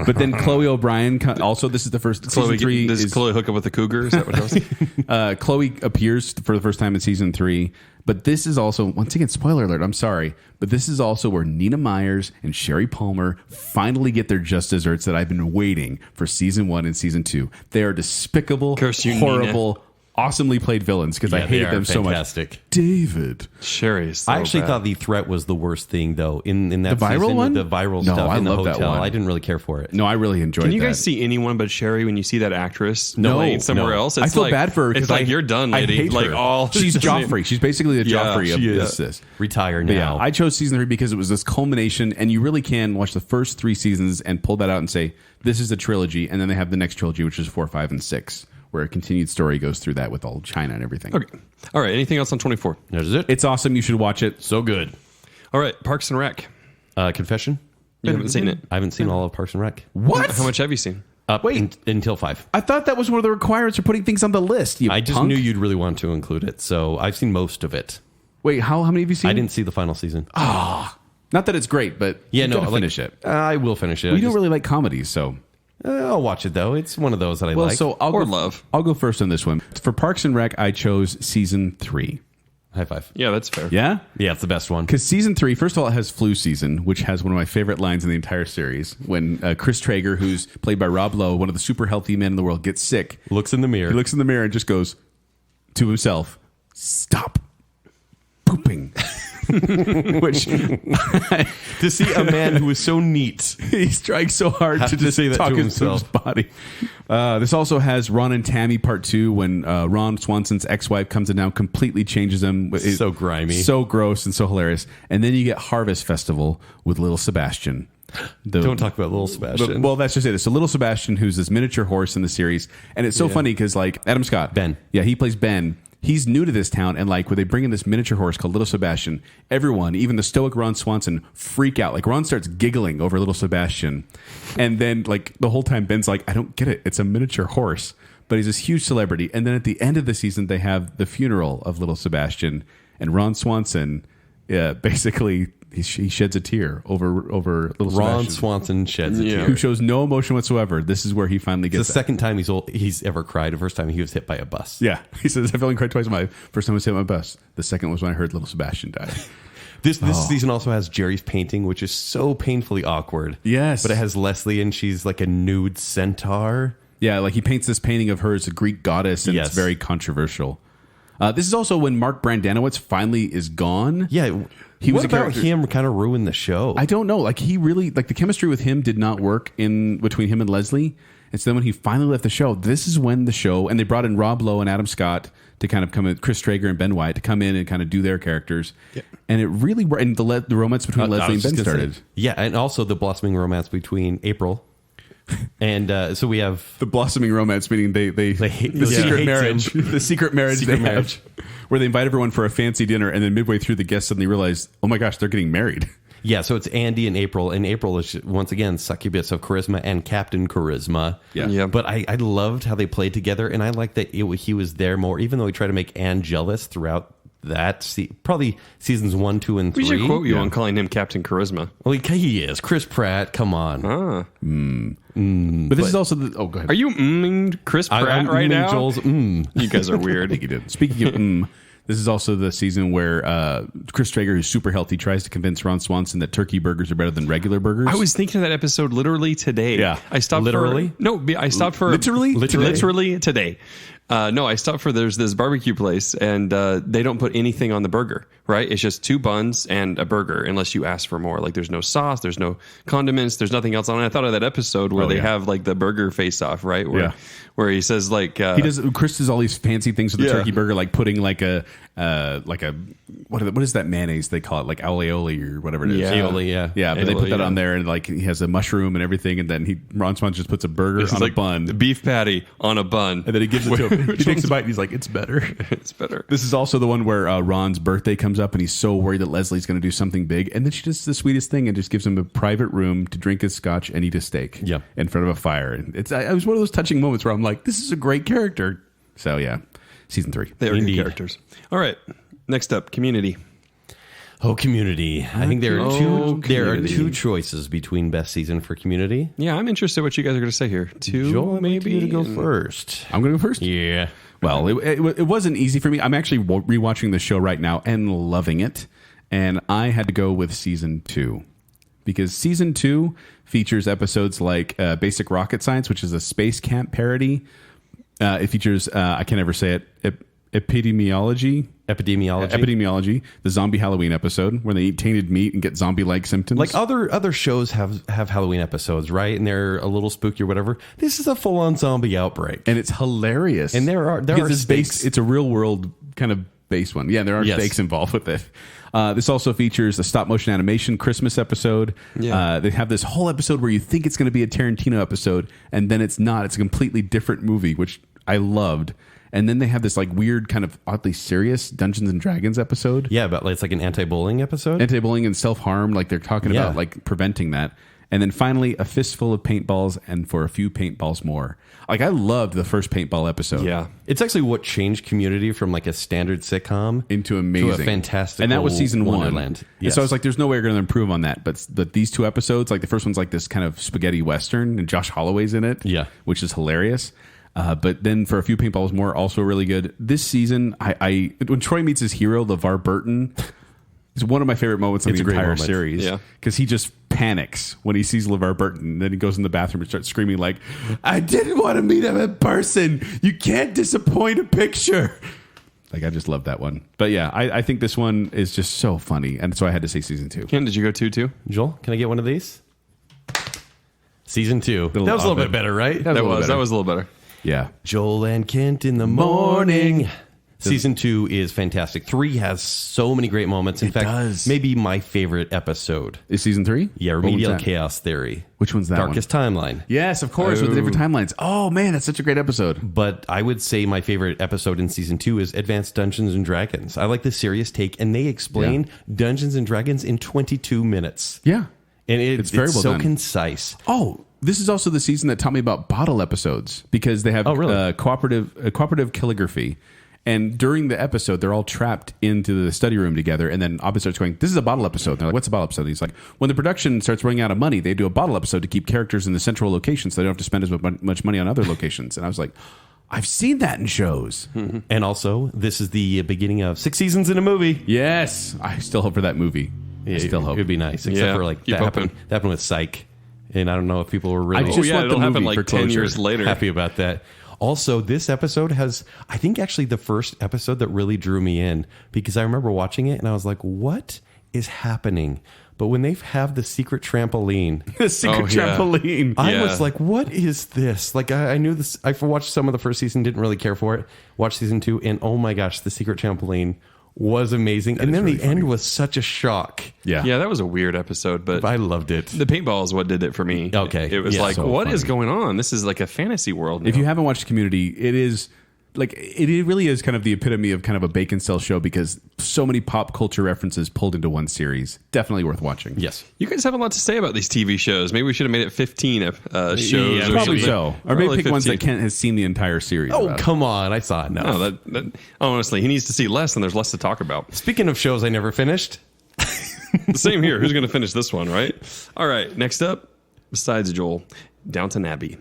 But then Chloe O'Brien, also this is the first, season 3. Does Chloe hook up with the cougar? Is that what it was? Chloe appears for the first time in season 3. But this is also, once again, spoiler alert, I'm sorry, but this is also where Nina Myers and Sherry Palmer finally get their just desserts that I've been waiting for season 1 and season 2. They are despicable, horrible, awesomely played villains because I hated them so much. David. Sherry is so I actually bad. thought the threat was the worst thing, though, in that The viral season, one? the viral No, stuff I in the love that hotel. one. I didn't really care for it. No, I really enjoyed that. Can you guys see anyone but Sherry when you see that actress No, playing somewhere no. else? I feel bad for her It's because like you're done, lady. I hate like her. all She's Joffrey. She's basically the Joffrey of she is. this. Retire But now. yeah, I chose season 3 because it was this culmination, and you really can watch the first 3 seasons and pull that out and say, this is a trilogy, and then they have the next trilogy, which is 4, 5, and 6, where a continued story goes through that with all China and everything. Okay. All right. Anything else on 24? That is it. It's awesome. You should watch it. So good. All right. Parks and Rec. Confession? You haven't seen it. I haven't seen all of Parks and Rec. What? How much have you seen? Until 5. I thought that was one of the requirements for putting things on the list. You I just punk. knew you'd really want to include it, so I've seen most of it. Wait, how many have you seen? I didn't see the final season. Not that it's great, but Yeah, you no, gotta like, finish it. I will finish it. We I don't just- really like comedies, so. I'll watch it though. It's one of those that I Well, like. so Or love. I'll go first on this one. For Parks and Rec, I chose season 3. High five. Yeah, that's fair. Yeah? Yeah, it's the best one. Because season 3, first of all, it has flu season, which has one of my favorite lines in the entire series. When Chris Traeger, who's played by Rob Lowe, one of the super healthy men in the world, gets sick. Looks in the mirror. He looks in the mirror and just goes to himself, "Stop pooping." Which to see a man who is so neat. he's trying so hard Have to to just say that talk to into his himself. body. This also has Ron and Tammy part 2 when Ron Swanson's ex-wife comes in now, completely changes him. It's So grimy. so gross and so hilarious. And then you get Harvest Festival with Little Sebastian. Don't talk about little Sebastian. Well, that's just it. So Little Sebastian, who's this miniature horse in the series, and it's so funny because like Adam Scott, Ben. yeah, he plays Ben. He's new to this town, and like when they bring in this miniature horse called Little Sebastian, everyone, even the stoic Ron Swanson, freak out. Like Ron starts giggling over Little Sebastian, and then like the whole time Ben's like, I don't get it. It's a miniature horse, but he's this huge celebrity. And then at the end of the season, they have the funeral of Little Sebastian, and Ron Swanson, basically. He sheds a tear over Little Ron Sebastian, Swanson sheds a Yeah. tear. who shows no emotion whatsoever. This is where he finally It's gets the second time he's ever cried. The first time he was hit by a bus. Yeah, he says I felt like cried twice. My first time I was hit by my bus. The second was when I heard Little Sebastian die. This season also has Jerry's painting, which is so painfully awkward. Yes. But it has Leslie, and she's like a nude centaur. Yeah, like he paints this painting of her as a Greek goddess, and Yes. it's very controversial. This is also when Mark Brandanowitz finally is gone. Yeah. He was what a about character- him kind of ruined the show? I don't know. Like he really like the chemistry with him did not work in between him and Leslie. And so then when he finally left the show, this is when the show and they brought in Rob Lowe and Adam Scott to kind of come in, Chris Traeger and Ben Wyatt to come in and kind of do their characters. Yeah. And it really worked. And the romance between I Leslie and was Ben just gonna started. say- yeah, and also the blossoming romance between April. And so we have The blossoming romance, meaning they hate- the yeah. secret Hates marriage, him. the secret marriage Secret they marriage. have, where they invite everyone for a fancy dinner, and then midway through, the guests suddenly realize, oh my gosh, they're getting married. Yeah, so it's Andy and April is once again succubus of charisma and Captain Charisma. Yeah. Yeah. But I loved how they played together, and I liked that he was there more, even though he tried to make Anne jealous throughout that. Probably seasons 1, 2, and 3. We should quote you on calling him Captain Charisma. Well, he is. Chris Pratt, come on. But this is also the. Oh, go ahead. Are you Chris Pratt I'm right now? Joel's, You guys are I weird. think you did. Speaking of, this is also the season where Chris Traeger, who's super healthy, tries to convince Ron Swanson that turkey burgers are better than regular burgers. I was thinking of that episode literally today. Yeah. I stopped Literally? I stopped for Literally? literally today. No, I stopped for there's this barbecue place, and they don't put anything on the burger, right? It's just 2 buns and a burger, unless you ask for more. Like, there's no sauce, there's no condiments, there's nothing else on it. I thought of that episode where they have like the burger face-off, right? Where he says like Chris does all these fancy things with the turkey burger, like putting like a what is that mayonnaise they call it, like aioli or whatever it is. Aioli, yeah. But they put that on there, and like he has a mushroom and everything, and then Ron Swanson just puts a burger on a bun, the beef patty on a bun, and then he gives it to him. He takes a bite and he's like, "It's better." It's better. This is also the one where Ron's birthday comes up, and he's so worried that Leslie's going to do something big, and then she does the sweetest thing and just gives him a private room to drink his scotch and eat a steak in front of a fire. And it was one of those touching moments where I'm like, this is a great character. So yeah, season 3. They are good characters. All right, next up, Community. Oh, Community. I think there are two choices between best season for Community. Yeah, I'm interested what you guys are going to say here. 2, Joel, maybe you to go first. I'm going to go first? Yeah. Well, it wasn't easy for me. I'm actually rewatching the show right now and loving it. And I had to go with season 2. Because season 2 features episodes like Basic Rocket Science, which is a space camp parody. It features, I can't ever say it, Epidemiology, the zombie Halloween episode where they eat tainted meat and get zombie-like symptoms. Like other shows have Halloween episodes, right? And they're a little spooky or whatever. This is a full-on zombie outbreak, and it's hilarious. And there are stakes. It's a real-world kind of based one. Yeah, there are stakes involved with it. This also features a stop-motion animation Christmas episode. Yeah. They have this whole episode where you think it's going to be a Tarantino episode, and then it's not. It's a completely different movie, which I loved. And then they have this like weird kind of oddly serious Dungeons and Dragons episode. Yeah, but it's like an anti-bullying episode. Anti-bullying and self-harm. Like they're talking about like preventing that. And then finally, a fistful of paintballs and for a few paintballs more. Like I loved the first paintball episode. Yeah. It's actually what changed Community from like a standard sitcom into amazing. To a fantastic. And that was season 1. Wonderland. Yes. So I was like, there's no way we're going to improve on that. But these 2 episodes, like the first one's like this kind of spaghetti western and Josh Holloway's in it. Yeah. Which is hilarious. But then for a few paintballs more, also really good. This season, I when Troy meets his hero, LeVar Burton, is one of my favorite moments in the entire series. Yeah, because he just panics when he sees LeVar Burton. And then he goes in the bathroom and starts screaming like, "I didn't want to meet him in person. You can't disappoint a picture." Like I just love that one. But yeah, I think this one is just so funny, and so I had to say season 2. Ken, did you go 2 too? Joel, can I get one of these? Season 2. That was a little bit better, right? That was a little better. Yeah. Joel and Kent in the morning. Season 2 is fantastic. 3 has so many great moments. In fact, maybe my favorite episode. Is season 3? Yeah, Remedial Chaos Theory. Which one's that Darkest Timeline. Yes, of course, with the different timelines. Oh, man, that's such a great episode. But I would say my favorite episode in season 2 is Advanced Dungeons and Dragons. I like the serious take, and they explain Dungeons and Dragons in 22 minutes. Yeah. And it's very well done. Concise. Oh, this is also the season that taught me about bottle episodes because they have cooperative calligraphy. And during the episode, they're all trapped into the study room together. And then Abed starts going, "This is a bottle episode." And they're like, "What's a bottle episode?" And he's like, "When the production starts running out of money, they do a bottle episode to keep characters in the central location so they don't have to spend as much money on other locations." And I was like, I've seen that in shows. And also, this is the beginning of 6 seasons in a movie. Yes. I still hope for that movie. I still hope. It would be nice. Except for like that happened with Psych. And I don't know if people were really... it'll happen like 10 years later. Happy about that. Also, this episode has, I think, actually the first episode that really drew me in because I remember watching it and I was like, what is happening? But when they have the secret trampoline, trampoline, I was like, what is this? Like, I knew this. I watched some of the first season, didn't really care for it. Watched season 2, and oh my gosh, the secret trampoline was amazing. And then the end was such a shock. Yeah, that was a weird episode, but I loved it. The paintball is what did it for me. Okay. It was like, what is going on? This is like a fantasy world now. If you haven't watched Community, it is like it really is kind of the epitome of kind of a Baconsale show because so many pop culture references pulled into one series. Definitely worth watching. Yes. You guys have a lot to say about these TV shows. Maybe we should have made it 15 shows. Yeah, probably so. Or maybe pick 15. ones that Kent has seen the entire series. Oh, come on. I saw it. No, honestly, he needs to see less and there's less to talk about. Speaking of shows I never finished. Same here. Who's going to finish this one, right? All right. Next up, besides Joel, Downton Abbey.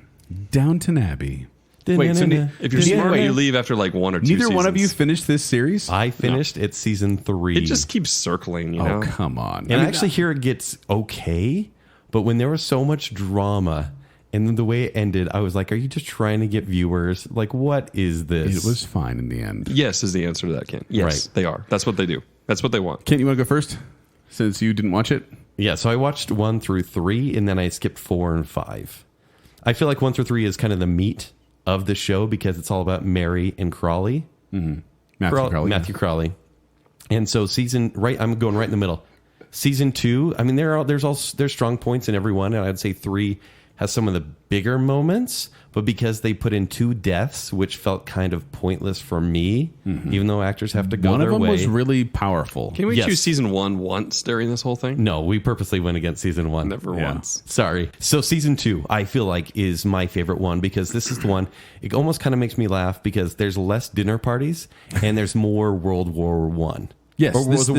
Downton Abbey. Wait, so if you're smart, you leave after like 1 or 2 Neither seasons. one of you finished this series? I finished at season 3. It just keeps circling, you know? Oh, come on. And I actually hear it gets okay, but when there was so much drama And then the way it ended, I was like, are you just trying to get viewers? Like, what is this? It was fine in the end. Yes is the answer to that, Ken. Yes, Right. they are. That's what they do. That's what they want. Kent, you want to go first? Since you didn't watch it? Yeah, so I watched 1 through 3, and then I skipped 4 and 5. I feel like 1 through 3 is kind of the meat of the show because it's all about Mary and Crawley. Mm-hmm. Matthew Crawley. And so I'm going right in the middle. Season 2, I mean, there's strong points in every one, and I'd say 3 has some of the bigger moments, but because they put in 2 deaths, which felt kind of pointless for me, even though actors have to go their way. One of them was really powerful. Can we choose season 1 once during this whole thing? No, we purposely went against season 1. Never once. Sorry. So season 2, I feel like is my favorite one because this is the one, it almost kind of makes me laugh because there's less dinner parties and there's more World War One. Yes. Or was it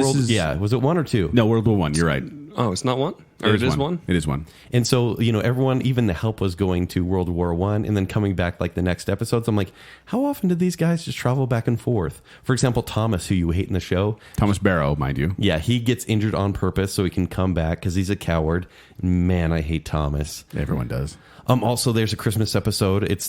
1 or 2? No, World War One. You're right. Oh, it's not 1? Or it is 1? It is 1. And so, everyone, even the help was going to World War One and then coming back like the next episodes. I'm like, how often did these guys just travel back and forth? For example, Thomas, who you hate in the show. Thomas Barrow, mind you. Yeah, he gets injured on purpose so he can come back because he's a coward. Man, I hate Thomas. Everyone does. Also, there's a Christmas episode. It's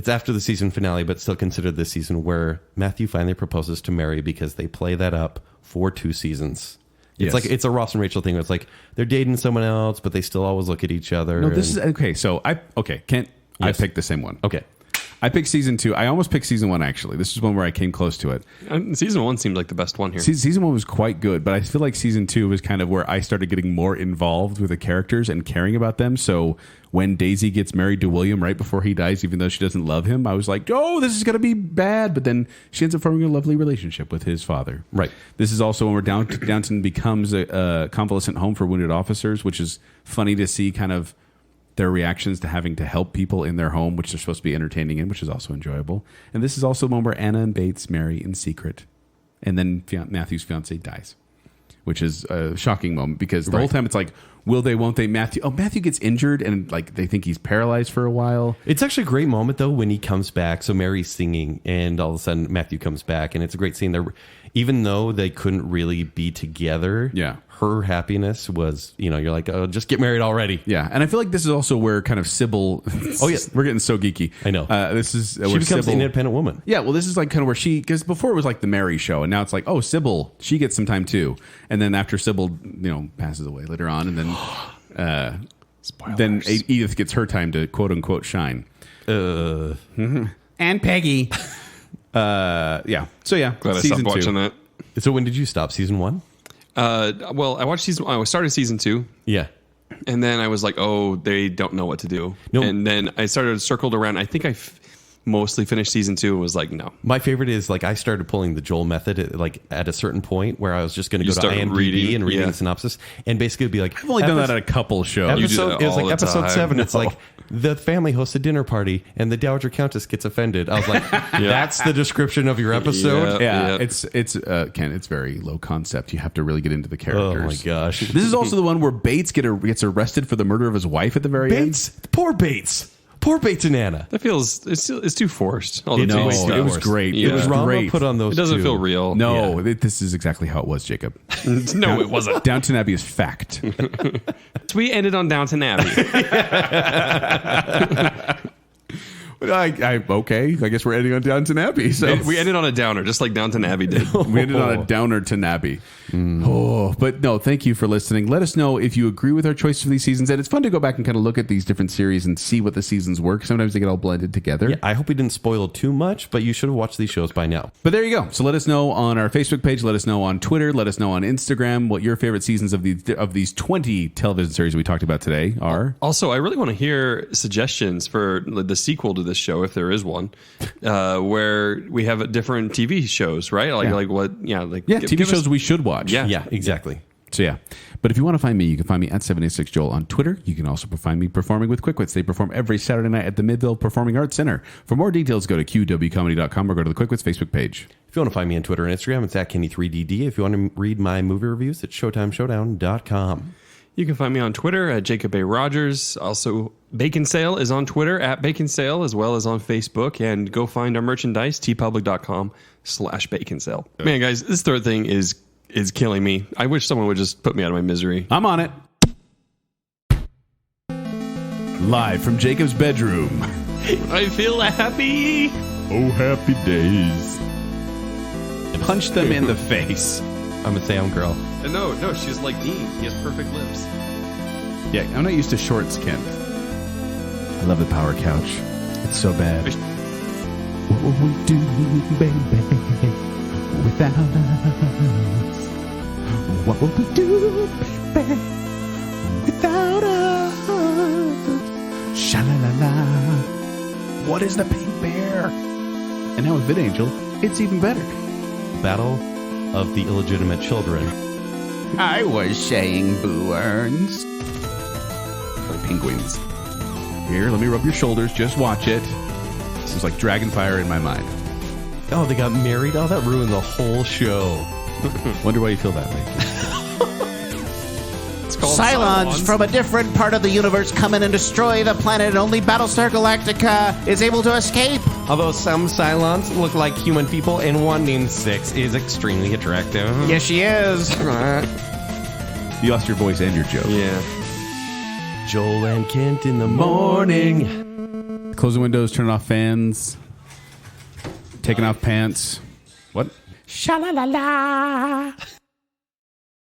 after the season finale, but still considered this season, where Matthew finally proposes to Mary because they play that up for 2 seasons. It's Yes. like it's a Ross and Rachel thing. Where it's like they're dating someone else, but they still always look at each other. No, this is okay. So Kent, I Yes. picked the same one. okay. I picked season 2. I almost picked season 1, actually. This is one where I came close to it. Season 1 seemed like the best one here. Season 1 was quite good, but I feel like season 2 was kind of where I started getting more involved with the characters and caring about them. So when Daisy gets married to William right before he dies, even though she doesn't love him, I was like, oh, this is going to be bad. But then she ends up forming a lovely relationship with his father. Right. This is also when Downton becomes a convalescent home for wounded officers, which is funny to see kind of their reactions to having to help people in their home, which they're supposed to be entertaining in, which is also enjoyable. And this is also the one where Anna and Bates marry in secret. And then Matthew's fiance dies, which is a shocking moment because the whole time it's like, will they, won't they? Matthew gets injured and like they think he's paralyzed for a while. It's actually a great moment though when he comes back. So Mary's singing, and all of a sudden Matthew comes back, and it's a great scene there. Even though they couldn't really be together, Yeah. her happiness was, you're like, oh, just get married already. Yeah, and I feel like this is also where kind of Sybil. Oh, yeah. We're getting so geeky. I know. This is She where becomes Sybil, an independent woman. Yeah, well, this is like kind of where because before it was like the Mary show, and now it's like, oh, Sybil, she gets some time too. And then after Sybil, passes away later on, and then then Edith gets her time to quote unquote shine. And Peggy. Yeah. So yeah, Glad I stopped watching that. So when did you stop? Season 1? Well, I watched season 1. I started season 2. Yeah. And then I was like, oh, they don't know what to do. No. And then I circled around. I think I mostly finished season 2 and was like, no. My favorite is like I started pulling the Joel method at a certain point where I was just going to go to start IMDb reading, and reading yeah. the synopsis and basically be like, I've only done that at a couple shows. You do Episode, that it was all like the episode time. 7. It's No. like the family hosts a dinner party and the Dowager Countess gets offended. I was like, that's the description of your episode. Yeah, Yeah. it's Ken. It's very low concept. You have to really get into the Oh characters. my gosh. This is also the one where Bates gets arrested for the murder of his wife at the very end. Poor Bates and Anna. That feels, it's too forced. All the No, Bates it stuff. was great. Yeah. It was Drama great. put on those It doesn't two. feel real. No, this is exactly how it was, Jacob. No, it wasn't. Downton Abbey is fact. We ended on Downton Abbey. Okay, I guess we're ending on Downton Abbey. So We ended on a downer, just like Downton Abbey did. we ended on a downer to Nabby. Oh, but no, thank you for listening. Let us know if you agree with our choice for these seasons. And it's fun to go back and kind of look at these different series and see what the seasons work. Sometimes they get all blended together. Yeah, I hope we didn't spoil too much, but you should have watched these shows by now. But there you go. So let us know on our Facebook page. Let us know on Twitter. Let us know on Instagram what your favorite seasons of these 20 television series we talked about today are. Also, I really want to hear suggestions for the sequel to this show, if there is one, where we have different TV shows, right? Like, Yeah. like what? Yeah, like Yeah, give TV us- shows we should watch. Yeah. Yeah, exactly. So yeah. But if you want to find me, you can find me at 786Joel on Twitter. You can also find me performing with Quick Wits. They perform every Saturday night at the Midville Performing Arts Center. For more details, go to qwcomedy.com or go to the Quick Wits Facebook page. If you want to find me on Twitter and Instagram, it's at Kenny3DD. If you want to read my movie reviews, it's ShowtimeShowdown.com. You can find me on Twitter at Jacob A. Rogers. Also, Baconsale is on Twitter at Baconsale, as well as on Facebook. And go find our merchandise, tpublic.com/Baconsale. Man, guys, this third thing is killing me. I wish someone would just put me out of my misery. I'm on it. Live from Jacob's bedroom. I feel happy. Oh, happy days. Punch them in the face. I'm a sound girl. No, she's like Dean. He has perfect lips. Yeah, I'm not used to shorts, Kent. I love the power couch. It's so bad. What will we do, baby, without us? What will we do, baby, without us? Sha-la-la-la. What is the pink bear? And now with VidAngel, it's even better. Battle of the illegitimate children. I was saying Boo Earns. Like penguins. Here, let me rub your shoulders. Just watch it. This is like dragon fire in my mind. Oh, they got married? Oh, that ruined the whole show. Wonder why you feel that way. It's called Cylons from a different part of the universe come in and destroy the planet, and only Battlestar Galactica is able to escape. Although some Cylons look like human people, and one named Six is extremely attractive. Yes, she is. You lost your voice and your joke. Yeah. Joel and Kent in the morning. Close the windows, turn off fans, taking off pants. What? Sha-la-la-la.